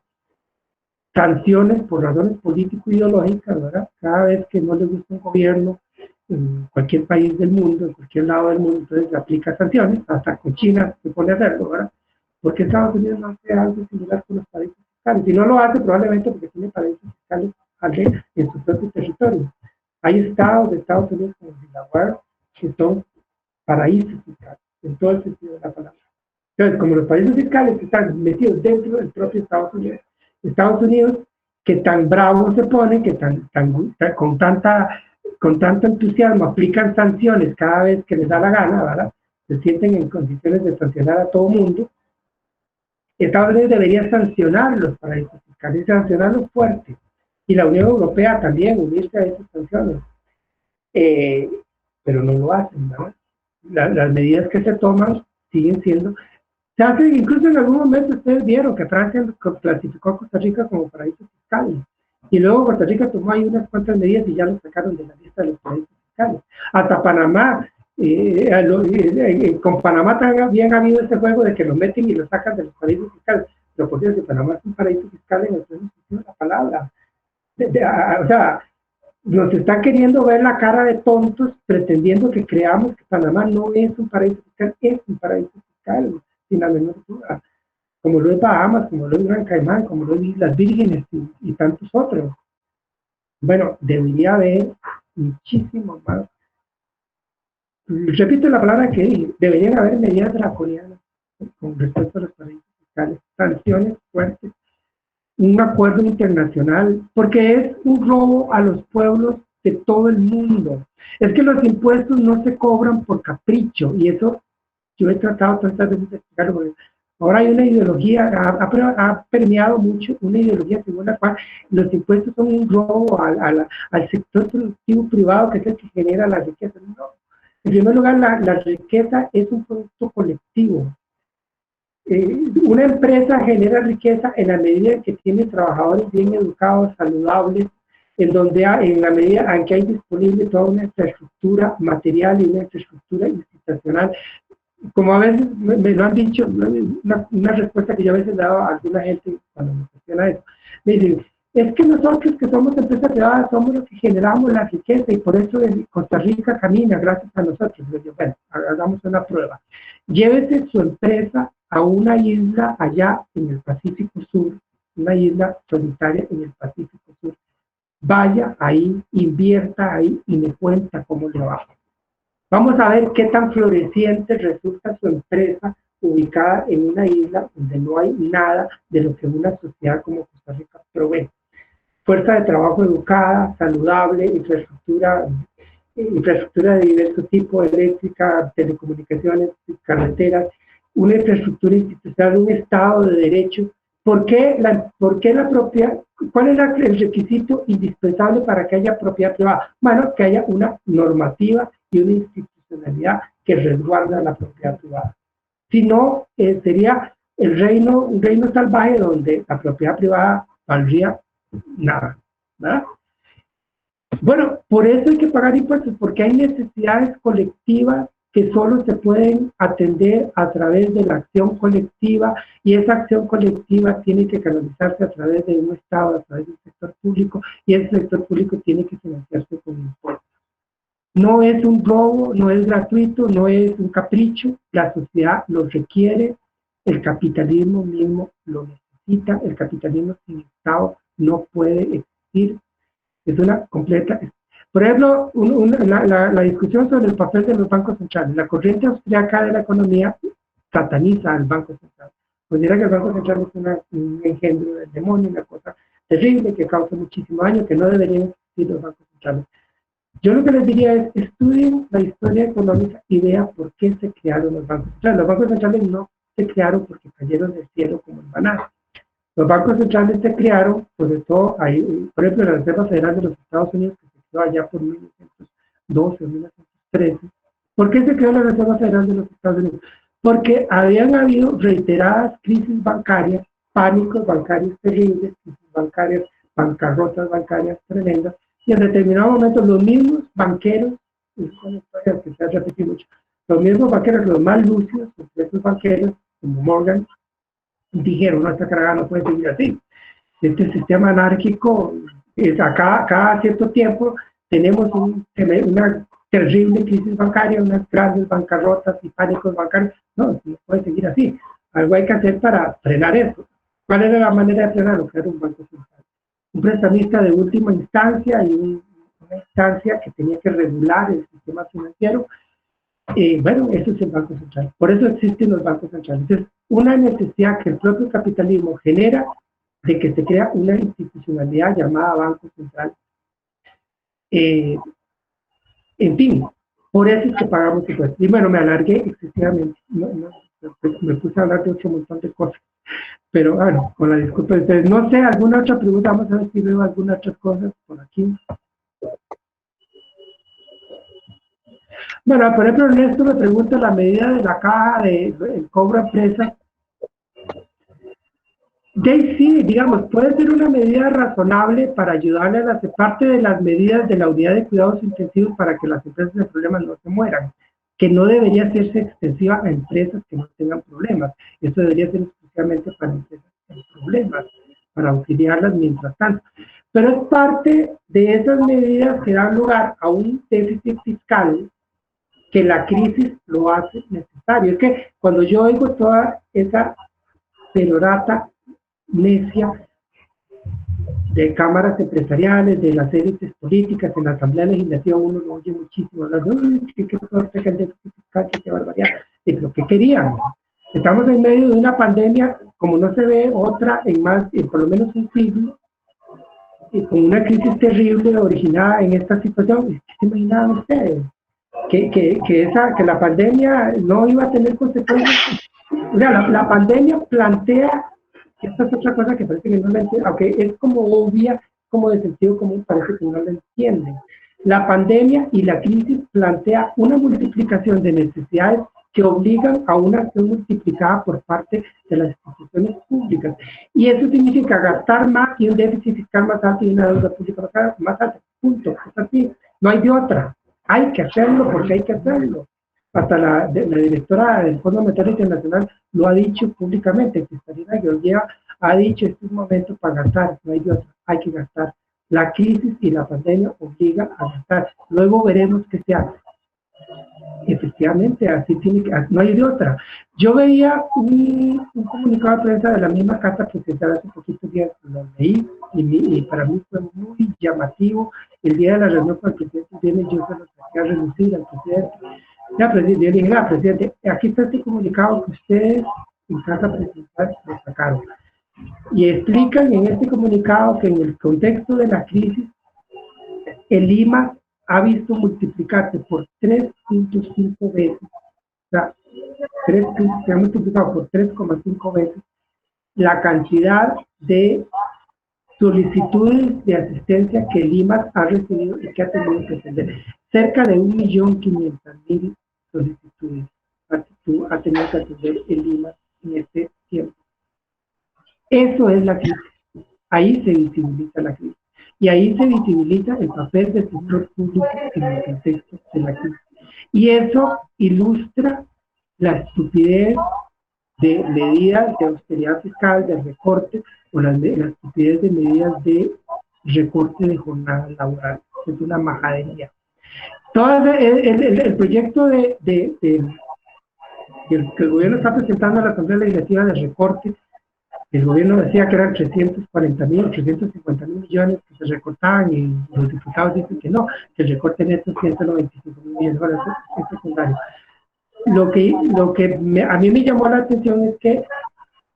sanciones por razones político-ideológicas, ¿verdad? Cada vez que no le gusta un gobierno en cualquier país del mundo, en cualquier lado del mundo, entonces aplica sanciones, hasta con China se pone a hacerlo, ¿verdad? Porque Estados Unidos no hace algo similar con los paraísos fiscales. Si no lo hace, probablemente porque tiene paraísos fiscales en su propio territorio. Hay estados de Estados Unidos como Delaware que son paraísos fiscales, en todo el sentido de la palabra. Entonces, como los paraísos fiscales están metidos dentro del propio Estados Unidos, que tan bravo se pone, que con tanta con tanto entusiasmo aplican sanciones cada vez que les da la gana, ¿verdad? Se sienten en condiciones de sancionar a todo mundo. Estados Unidos debería sancionar los paraísos fiscales, sancionarlos fuerte. Y la Unión Europea también unirse a esas sanciones. Pero no lo hacen, ¿verdad? Las medidas que se toman siguen siendo... Se hacen, incluso en algún momento ustedes vieron que Francia clasificó a Costa Rica como paraíso fiscal. Y luego Costa Rica tomó ahí unas cuantas medidas y ya lo sacaron de la lista de los paraísos fiscales. Hasta Panamá, con Panamá también ha habido ese juego de que lo meten y lo sacan de los paraísos fiscales. Pero por cierto, Panamá es un paraíso fiscal en el sentido de la palabra. O sea, nos están queriendo ver la cara de tontos pretendiendo que creamos que Panamá no es un paraíso fiscal, es un paraíso fiscal, sin la menor duda. Como lo es Bahamas, como lo es Gran Caimán, como lo es Islas Vírgenes y tantos otros. Bueno, debería haber muchísimo más. Repito la palabra que dije, deberían haber medidas draconianas con respecto a los paraísos fiscales, sanciones fuertes, un acuerdo internacional, porque es un robo a los pueblos de todo el mundo. Es que los impuestos no se cobran por capricho, y eso yo he tratado tantas veces de explicarlo. Ahora hay una ideología, ha permeado mucho una ideología según la cual los impuestos son un robo al sector productivo privado, que es el que genera la riqueza. No. En primer lugar, la riqueza es un producto colectivo. Una empresa genera riqueza en la medida en que tiene trabajadores bien educados, saludables, en donde en la medida en que hay disponible toda una infraestructura material y una infraestructura institucional. Como a veces me lo han dicho, una respuesta que yo a veces he dado a alguna gente cuando me cuestiona eso, me dicen, es que nosotros que somos empresas privadas somos los que generamos la riqueza y por eso Costa Rica camina gracias a nosotros. Yo, bueno, hagamos una prueba. Llévese su empresa a una isla allá en el Pacífico Sur, una isla solitaria en el Pacífico Sur. Vaya ahí, invierta ahí y me cuenta cómo le va. Vamos a ver qué tan floreciente resulta su empresa ubicada en una isla donde no hay nada de lo que una sociedad como Costa Rica provee. Fuerza de trabajo educada, saludable, infraestructura de diverso tipo, eléctrica, telecomunicaciones, carreteras, una infraestructura institucional, un Estado de Derecho. ¿Por qué la propiedad? ¿Cuál es el requisito indispensable para que haya propiedad privada? Bueno, que haya una normativa y una institucionalidad que resguarda la propiedad privada. Si no, sería un reino salvaje donde la propiedad privada valdría nada, ¿verdad? Bueno, por eso hay que pagar impuestos, porque hay necesidades colectivas que solo se pueden atender a través de la acción colectiva, y esa acción colectiva tiene que canalizarse a través de un Estado, a través del sector público, y ese sector público tiene que financiarse con impuestos. No es un robo, no es gratuito, no es un capricho, la sociedad lo requiere, el capitalismo mismo lo necesita, el capitalismo sin Estado no puede existir, es una completa... Por ejemplo, la discusión sobre el papel de los bancos centrales. La corriente austriaca de la economía sataniza al Banco Central. Considera que el Banco Central es un engendro del demonio, una cosa terrible que causa muchísimo daño, que no deberían existir los bancos centrales. Yo lo que les diría es, estudien la historia económica y vean por qué se crearon los bancos centrales. Los bancos centrales no se crearon porque cayeron del cielo como el maná. Los bancos centrales se crearon, sobre todo, por ejemplo, la Reserva Federal de los Estados Unidos, que se creó allá por 1912 o 1913. ¿Por qué se creó la Reserva Federal de los Estados Unidos? Porque habían habido reiteradas crisis bancarias, pánicos bancarios terribles, crisis bancarias, bancarrotas bancarias tremendas, y en determinado momento los mismos banqueros, es una historia que se ha repetido mucho, los mismos banqueros, los más lúcidos, esos banqueros, como Morgan, dijeron, no, esta carga no puede seguir así. Este sistema anárquico, cada cierto tiempo tenemos una terrible crisis bancaria, unas grandes bancarrotas y pánicos bancarios. No puede seguir así. Algo hay que hacer para frenar esto. ¿Cuál era la manera de frenarlo? Crear un banco central. Un prestamista de última instancia y una instancia que tenía que regular el sistema financiero. Bueno, eso es el Banco Central. Por eso existen los bancos centrales. Entonces, una necesidad que el propio capitalismo genera de que se crea una institucionalidad llamada Banco Central. En fin, por eso es que pagamos impuestos. Y bueno, me alargué excesivamente. Me puse a hablar de otro montón de cosas. Pero bueno, con la disculpa de ustedes. No sé, ¿alguna otra pregunta? Vamos a ver si veo algunas otras cosas por aquí. Bueno, por ejemplo, Ernesto me pregunta la medida de la caja de cobro a empresas. Sí, digamos, puede ser una medida razonable para ayudarle a hacer parte de las medidas de la unidad de cuidados intensivos para que las empresas de problemas no se mueran, que no debería hacerse extensiva a empresas que no tengan problemas. Eso debería ser especialmente para empresas con problemas, para auxiliarlas mientras tanto. Pero es parte de esas medidas que dan lugar a un déficit fiscal que la crisis lo hace necesario. Es que cuando yo oigo toda esa perorata necia de cámaras empresariales, de las élites políticas, en la Asamblea Legislativa uno lo oye muchísimo, hablando de qué fuerte que el déficit fiscal, qué barbaridad, de lo que querían. Estamos en medio de una pandemia, como no se ve otra en por lo menos un siglo, y con una crisis terrible originada en esta situación. ¿Qué se imaginaban ustedes? Que la pandemia no iba a tener consecuencias. O sea, la pandemia plantea, esta es otra cosa que parece que no la entienden, aunque es como obvia, como de sentido común, parece que no la entienden. La pandemia y la crisis plantea una multiplicación de necesidades que obligan a una acción multiplicada por parte de las instituciones públicas. Y eso significa gastar más y un déficit fiscal más alto y una deuda pública más alta. Punto. Es así. No hay de otra. Hay que hacerlo porque hay que hacerlo. Hasta la directora del Fondo Monetario Internacional lo ha dicho públicamente. Cristalina Georgieva ha dicho: este es un momento para gastar, no hay de otra, hay que gastar. La crisis y la pandemia obligan a gastar. Luego veremos qué se hace. Efectivamente, así tiene que, no hay de otra. Yo veía un comunicado de prensa de la misma Casa Presidencial hace poquitos días, lo leí y para mí fue muy llamativo. El día de la reunión con el presidente viene, yo se lo saqué a reducir al presidente. Yo le dije: presidente, aquí está este comunicado que ustedes en Casa Presidencial lo sacaron. Y explican en este comunicado que en el contexto de la crisis, el IMA ha visto multiplicarse por 3.5 veces. O sea, se ha multiplicado por 3,5 veces la cantidad de solicitudes de asistencia que el IMA ha recibido y que ha tenido que atender. Cerca de 1.500.000 solicitudes ha tenido que atender el IMA en este tiempo. Eso es la crisis. Ahí se visibiliza la crisis. Y ahí se visibiliza el papel del sector público en el contexto de la crisis. Y eso ilustra la estupidez de medidas de austeridad fiscal, de recorte, o la estupidez de medidas de recorte de jornada laboral. Es una majadería. Todo el proyecto que el gobierno está presentando a la Asamblea Legislativa de recorte, el gobierno decía que eran 340.000, 350.000 millones que se recortaban, y los diputados dicen que no, que el recorte neto es 195.000 millones. Bueno, eso es secundario. Lo que a mí me llamó la atención es que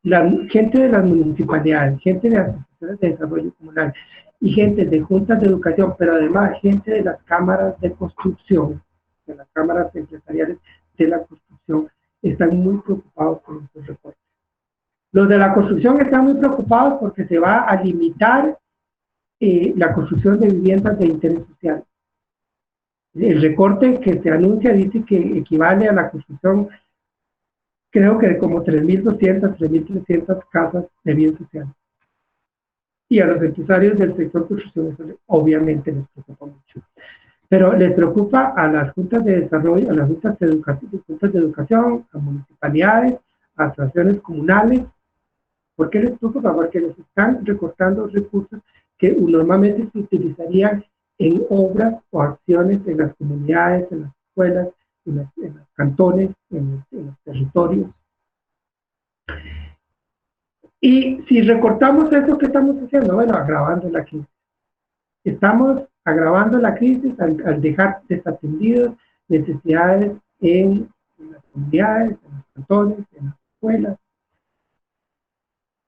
la gente de las municipalidades, gente de las asociaciones de desarrollo comunal y gente de juntas de educación, pero además gente de las cámaras de construcción, de las cámaras empresariales de la construcción, están muy preocupados por estos recortes. Los de la construcción están muy preocupados porque se va a limitar la construcción de viviendas de interés social. El recorte que se anuncia dice que equivale a la construcción, creo que de como 3.200, 3.300 casas de bien social. Y a los empresarios del sector construcción eso obviamente les preocupa mucho. Pero les preocupa a las juntas de desarrollo, a las juntas de educación, a municipalidades, a asociaciones comunales. ¿Por qué les preocupa? Porque les están recortando recursos que normalmente se utilizarían en obras o acciones en las comunidades, en las escuelas, en los cantones, en los territorios. Y si recortamos eso, ¿qué estamos haciendo? Bueno, agravando la crisis. Estamos agravando la crisis al dejar desatendidas necesidades en las comunidades, en los cantones, en las escuelas.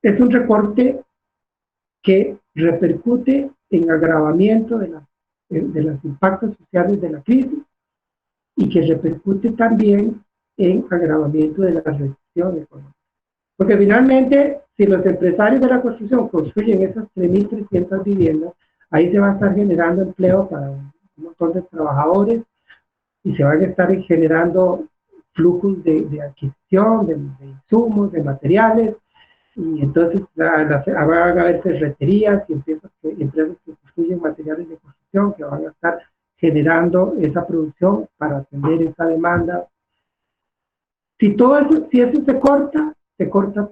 Es un recorte que repercute en agravamiento de los impactos sociales de la crisis y que repercute también en agravamiento de la recesión económica. Porque finalmente, si los empresarios de la construcción construyen esas 3.300 viviendas, ahí se va a estar generando empleo para un montón de trabajadores y se van a estar generando flujos de adquisición, de insumos, de materiales, y entonces van a haber ferreterías y empresas que construyen materiales de construcción que van a estar generando esa producción para atender esa demanda. Si eso se corta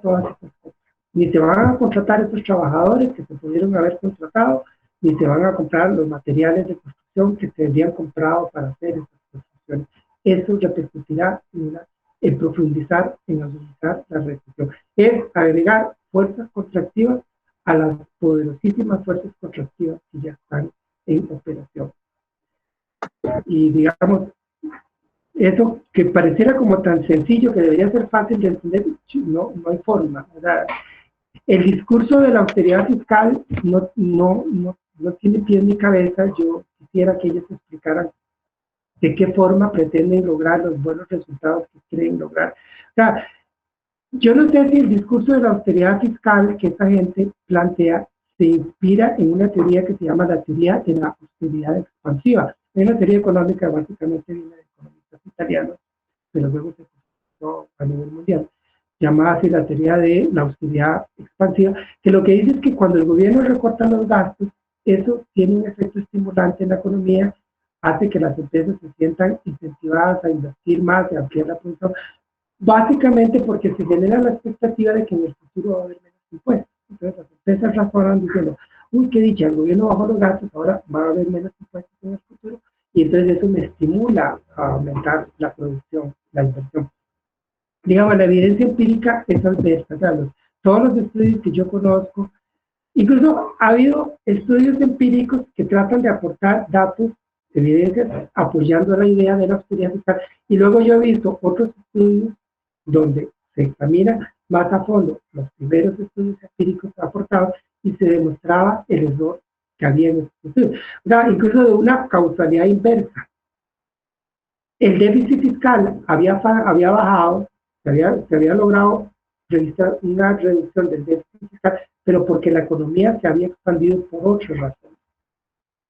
todas esas cosas. Ni se van a contratar a esos trabajadores que se pudieron haber contratado, ni se van a comprar los materiales de construcción que se habían comprado para hacer esas construcciones. Eso repercutirá en profundizar, en agudizar la recesión. Es agregar fuerzas contractivas a las poderosísimas fuerzas contractivas que ya están en operación. Y digamos, eso que pareciera como tan sencillo, que debería ser fácil de entender, no hay forma, ¿verdad? El discurso de la austeridad fiscal no tiene pies ni cabeza. Yo quisiera que ellos explicaran de qué forma pretenden lograr los buenos resultados que quieren lograr. O sea, yo no sé si el discurso de la austeridad fiscal que esta gente plantea se inspira en una teoría que se llama la teoría de la austeridad expansiva. Es una teoría económica, básicamente viene de economistas italianos, pero luego se usó a nivel mundial, llamada así la teoría de la austeridad expansiva, que lo que dice es que cuando el gobierno recorta los gastos, eso tiene un efecto estimulante en la economía, hace que las empresas se sientan incentivadas a invertir más, a ampliar la producción, básicamente porque se genera la expectativa de que en el futuro va a haber menos impuestos. Entonces las empresas razonan diciendo, uy, qué dicha, el gobierno bajó los gastos, ahora va a haber menos impuestos en el futuro, y entonces eso me estimula a aumentar la producción, la inversión. Digamos, la evidencia empírica es adversa, ¿sabes? Todos los estudios que yo conozco, incluso ha habido estudios empíricos que tratan de aportar datos, evidencias, apoyando la idea de la austeridad fiscal, y luego yo he visto otros estudios donde se examina más a fondo los primeros estudios empíricos aportados y se demostraba el error que había en estos estudios. O sea, incluso de una causalidad inversa. El déficit fiscal había bajado, se había logrado registrar una reducción del déficit fiscal, pero porque la economía se había expandido por otras razones.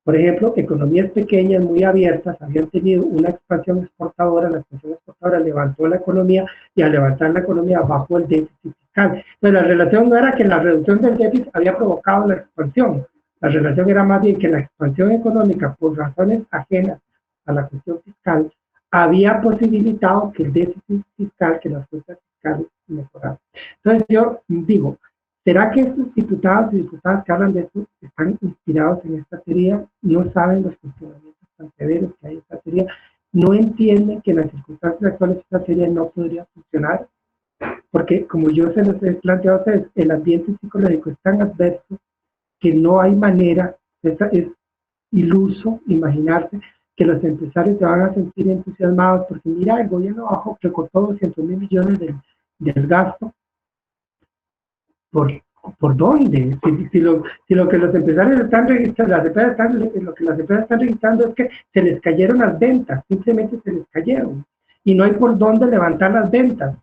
Por ejemplo, economías pequeñas, muy abiertas, habían tenido una expansión exportadora, la expansión exportadora levantó la economía y al levantar la economía bajó el déficit fiscal. Pero la relación no era que la reducción del déficit había provocado la expansión, la relación era más bien que la expansión económica, por razones ajenas a la cuestión fiscal, había posibilitado que el déficit fiscal, que las cuentas fiscales mejoraran. Entonces yo digo, ¿será que estos diputados y diputadas que hablan de esto están inspirados en esta teoría? No saben los cuestionamientos tan severos que hay en esta teoría, no entienden que en las circunstancias actuales esta teoría no podría funcionar, porque como yo se los he planteado a ustedes, el ambiente psicológico es tan adverso que no hay manera, es iluso imaginarse que los empresarios se van a sentir entusiasmados porque mira, el gobierno recortó 200.000 millones del gasto. ¿Por dónde? Si lo que los empresarios están registrando, lo que las empresas están registrando es que se les cayeron las ventas, simplemente se les cayeron y no hay por dónde levantar las ventas.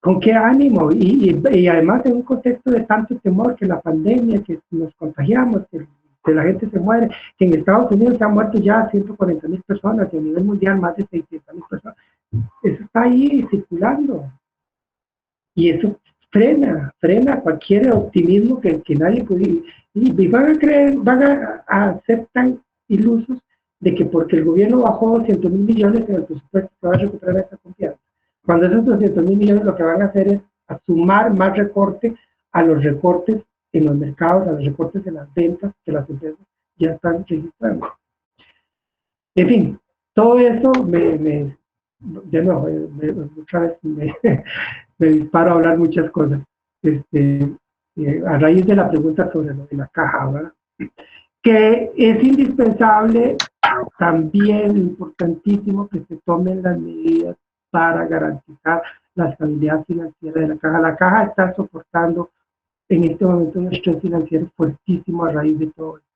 ¿Con qué ánimo? Y además en un contexto de tanto temor, que la pandemia, que nos contagiamos, que la gente se muere, que en Estados Unidos se han muerto ya 140.000 personas y a nivel mundial más de 600.000 personas. Eso está ahí circulando. Y eso frena cualquier optimismo que nadie pudiera. Y van a ser tan ilusos de que porque el gobierno bajó 200.000 millones en el presupuesto se va a recuperar esa confianza. Cuando esos 200.000 millones lo que van a hacer es a sumar más recorte a los recortes en los mercados, a los recortes en las ventas que las empresas ya están registrando. En fin, todo eso otra vez me disparo a hablar muchas cosas. A raíz de la pregunta sobre lo de la caja, ¿verdad? Que es indispensable, también importantísimo, que se tomen las medidas para garantizar la estabilidad financiera de la caja. La caja está soportando en este momento un estrés financiero fuertísimo a raíz de todo esto.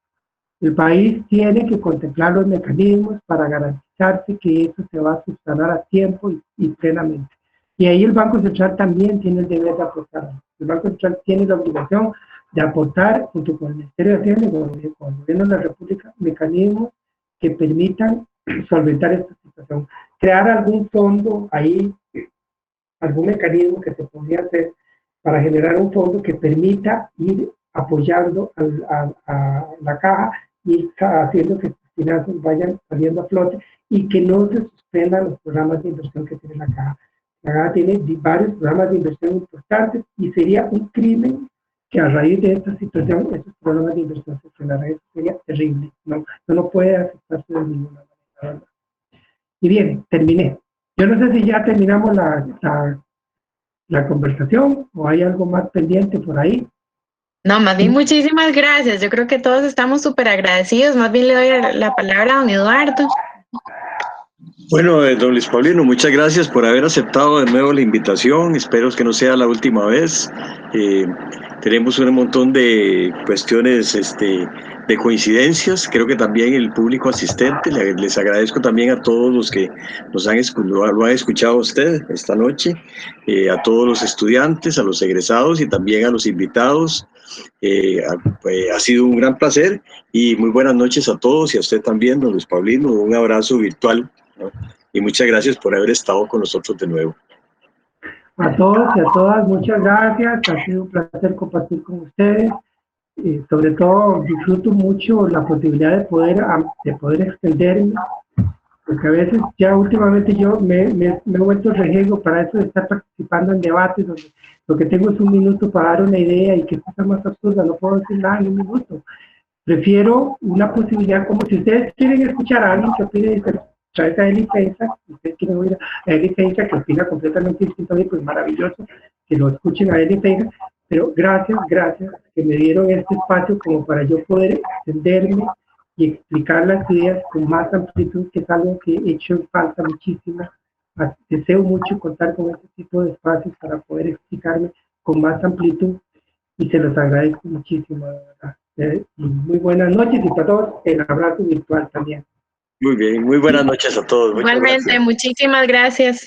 El país tiene que contemplar los mecanismos para garantizar garantizarse que eso se va a subsanar a tiempo y plenamente. Y ahí el Banco Central también tiene el deber de aportar. El Banco Central tiene la obligación de aportar, junto con el Ministerio de Hacienda y con el Gobierno de la República, mecanismos que permitan solventar esta situación. Crear algún fondo ahí, algún mecanismo que se podría hacer para generar un fondo que permita ir apoyando a la caja y haciendo que sus finanzas vayan saliendo a flote y que no se suspendan los programas de inversión que tiene la caja. La caja tiene varios programas de inversión importantes y sería un crimen que a raíz de esta situación esos programas de inversión se frenaran. Eso sería terrible, no puede aceptarse de ninguna manera. Y bien, terminé. Yo no sé si ya terminamos la conversación o hay algo más pendiente por ahí. No, más bien muchísimas gracias. Yo creo que todos estamos súper agradecidos. Más bien le doy la palabra a don Eduardo. Bueno, don Luis Paulino, muchas gracias por haber aceptado de nuevo la invitación. Espero que no sea la última vez. Tenemos un montón de cuestiones de coincidencias. Creo que también el público asistente. Les agradezco también a todos los que lo han escuchado a usted esta noche, a todos los estudiantes, a los egresados y también a los invitados. Ha sido un gran placer y muy buenas noches a todos y a usted también, don Luis Paulino. Un abrazo virtual, ¿no? Y muchas gracias por haber estado con nosotros de nuevo. A todos y a todas, muchas gracias. Ha sido un placer compartir con ustedes. Sobre todo, disfruto mucho la posibilidad de poder extenderme, porque a veces ya últimamente yo me he vuelto rejego para eso de estar participando en debates donde lo que tengo es un minuto para dar una idea y que cosa más absurda, no puedo decir nada en un minuto. Prefiero una posibilidad, como si ustedes quieren escuchar a alguien que opine diferente, traes a Eli Feinsack, si ustedes quieren oír a Eli Feinsack que opina completamente distinto a mí, pues maravilloso que lo escuchen a Eli Feinsack, pero gracias que me dieron este espacio como para yo poder extenderme y explicar las ideas con más amplitud, que es algo que he hecho en falta muchísimo. Deseo mucho contar con este tipo de espacios para poder explicarme con más amplitud y se los agradezco muchísimo, de verdad. Muy buenas noches y para todos el abrazo virtual también. Muy bien, muy buenas noches a todos. Igualmente, muchísimas gracias.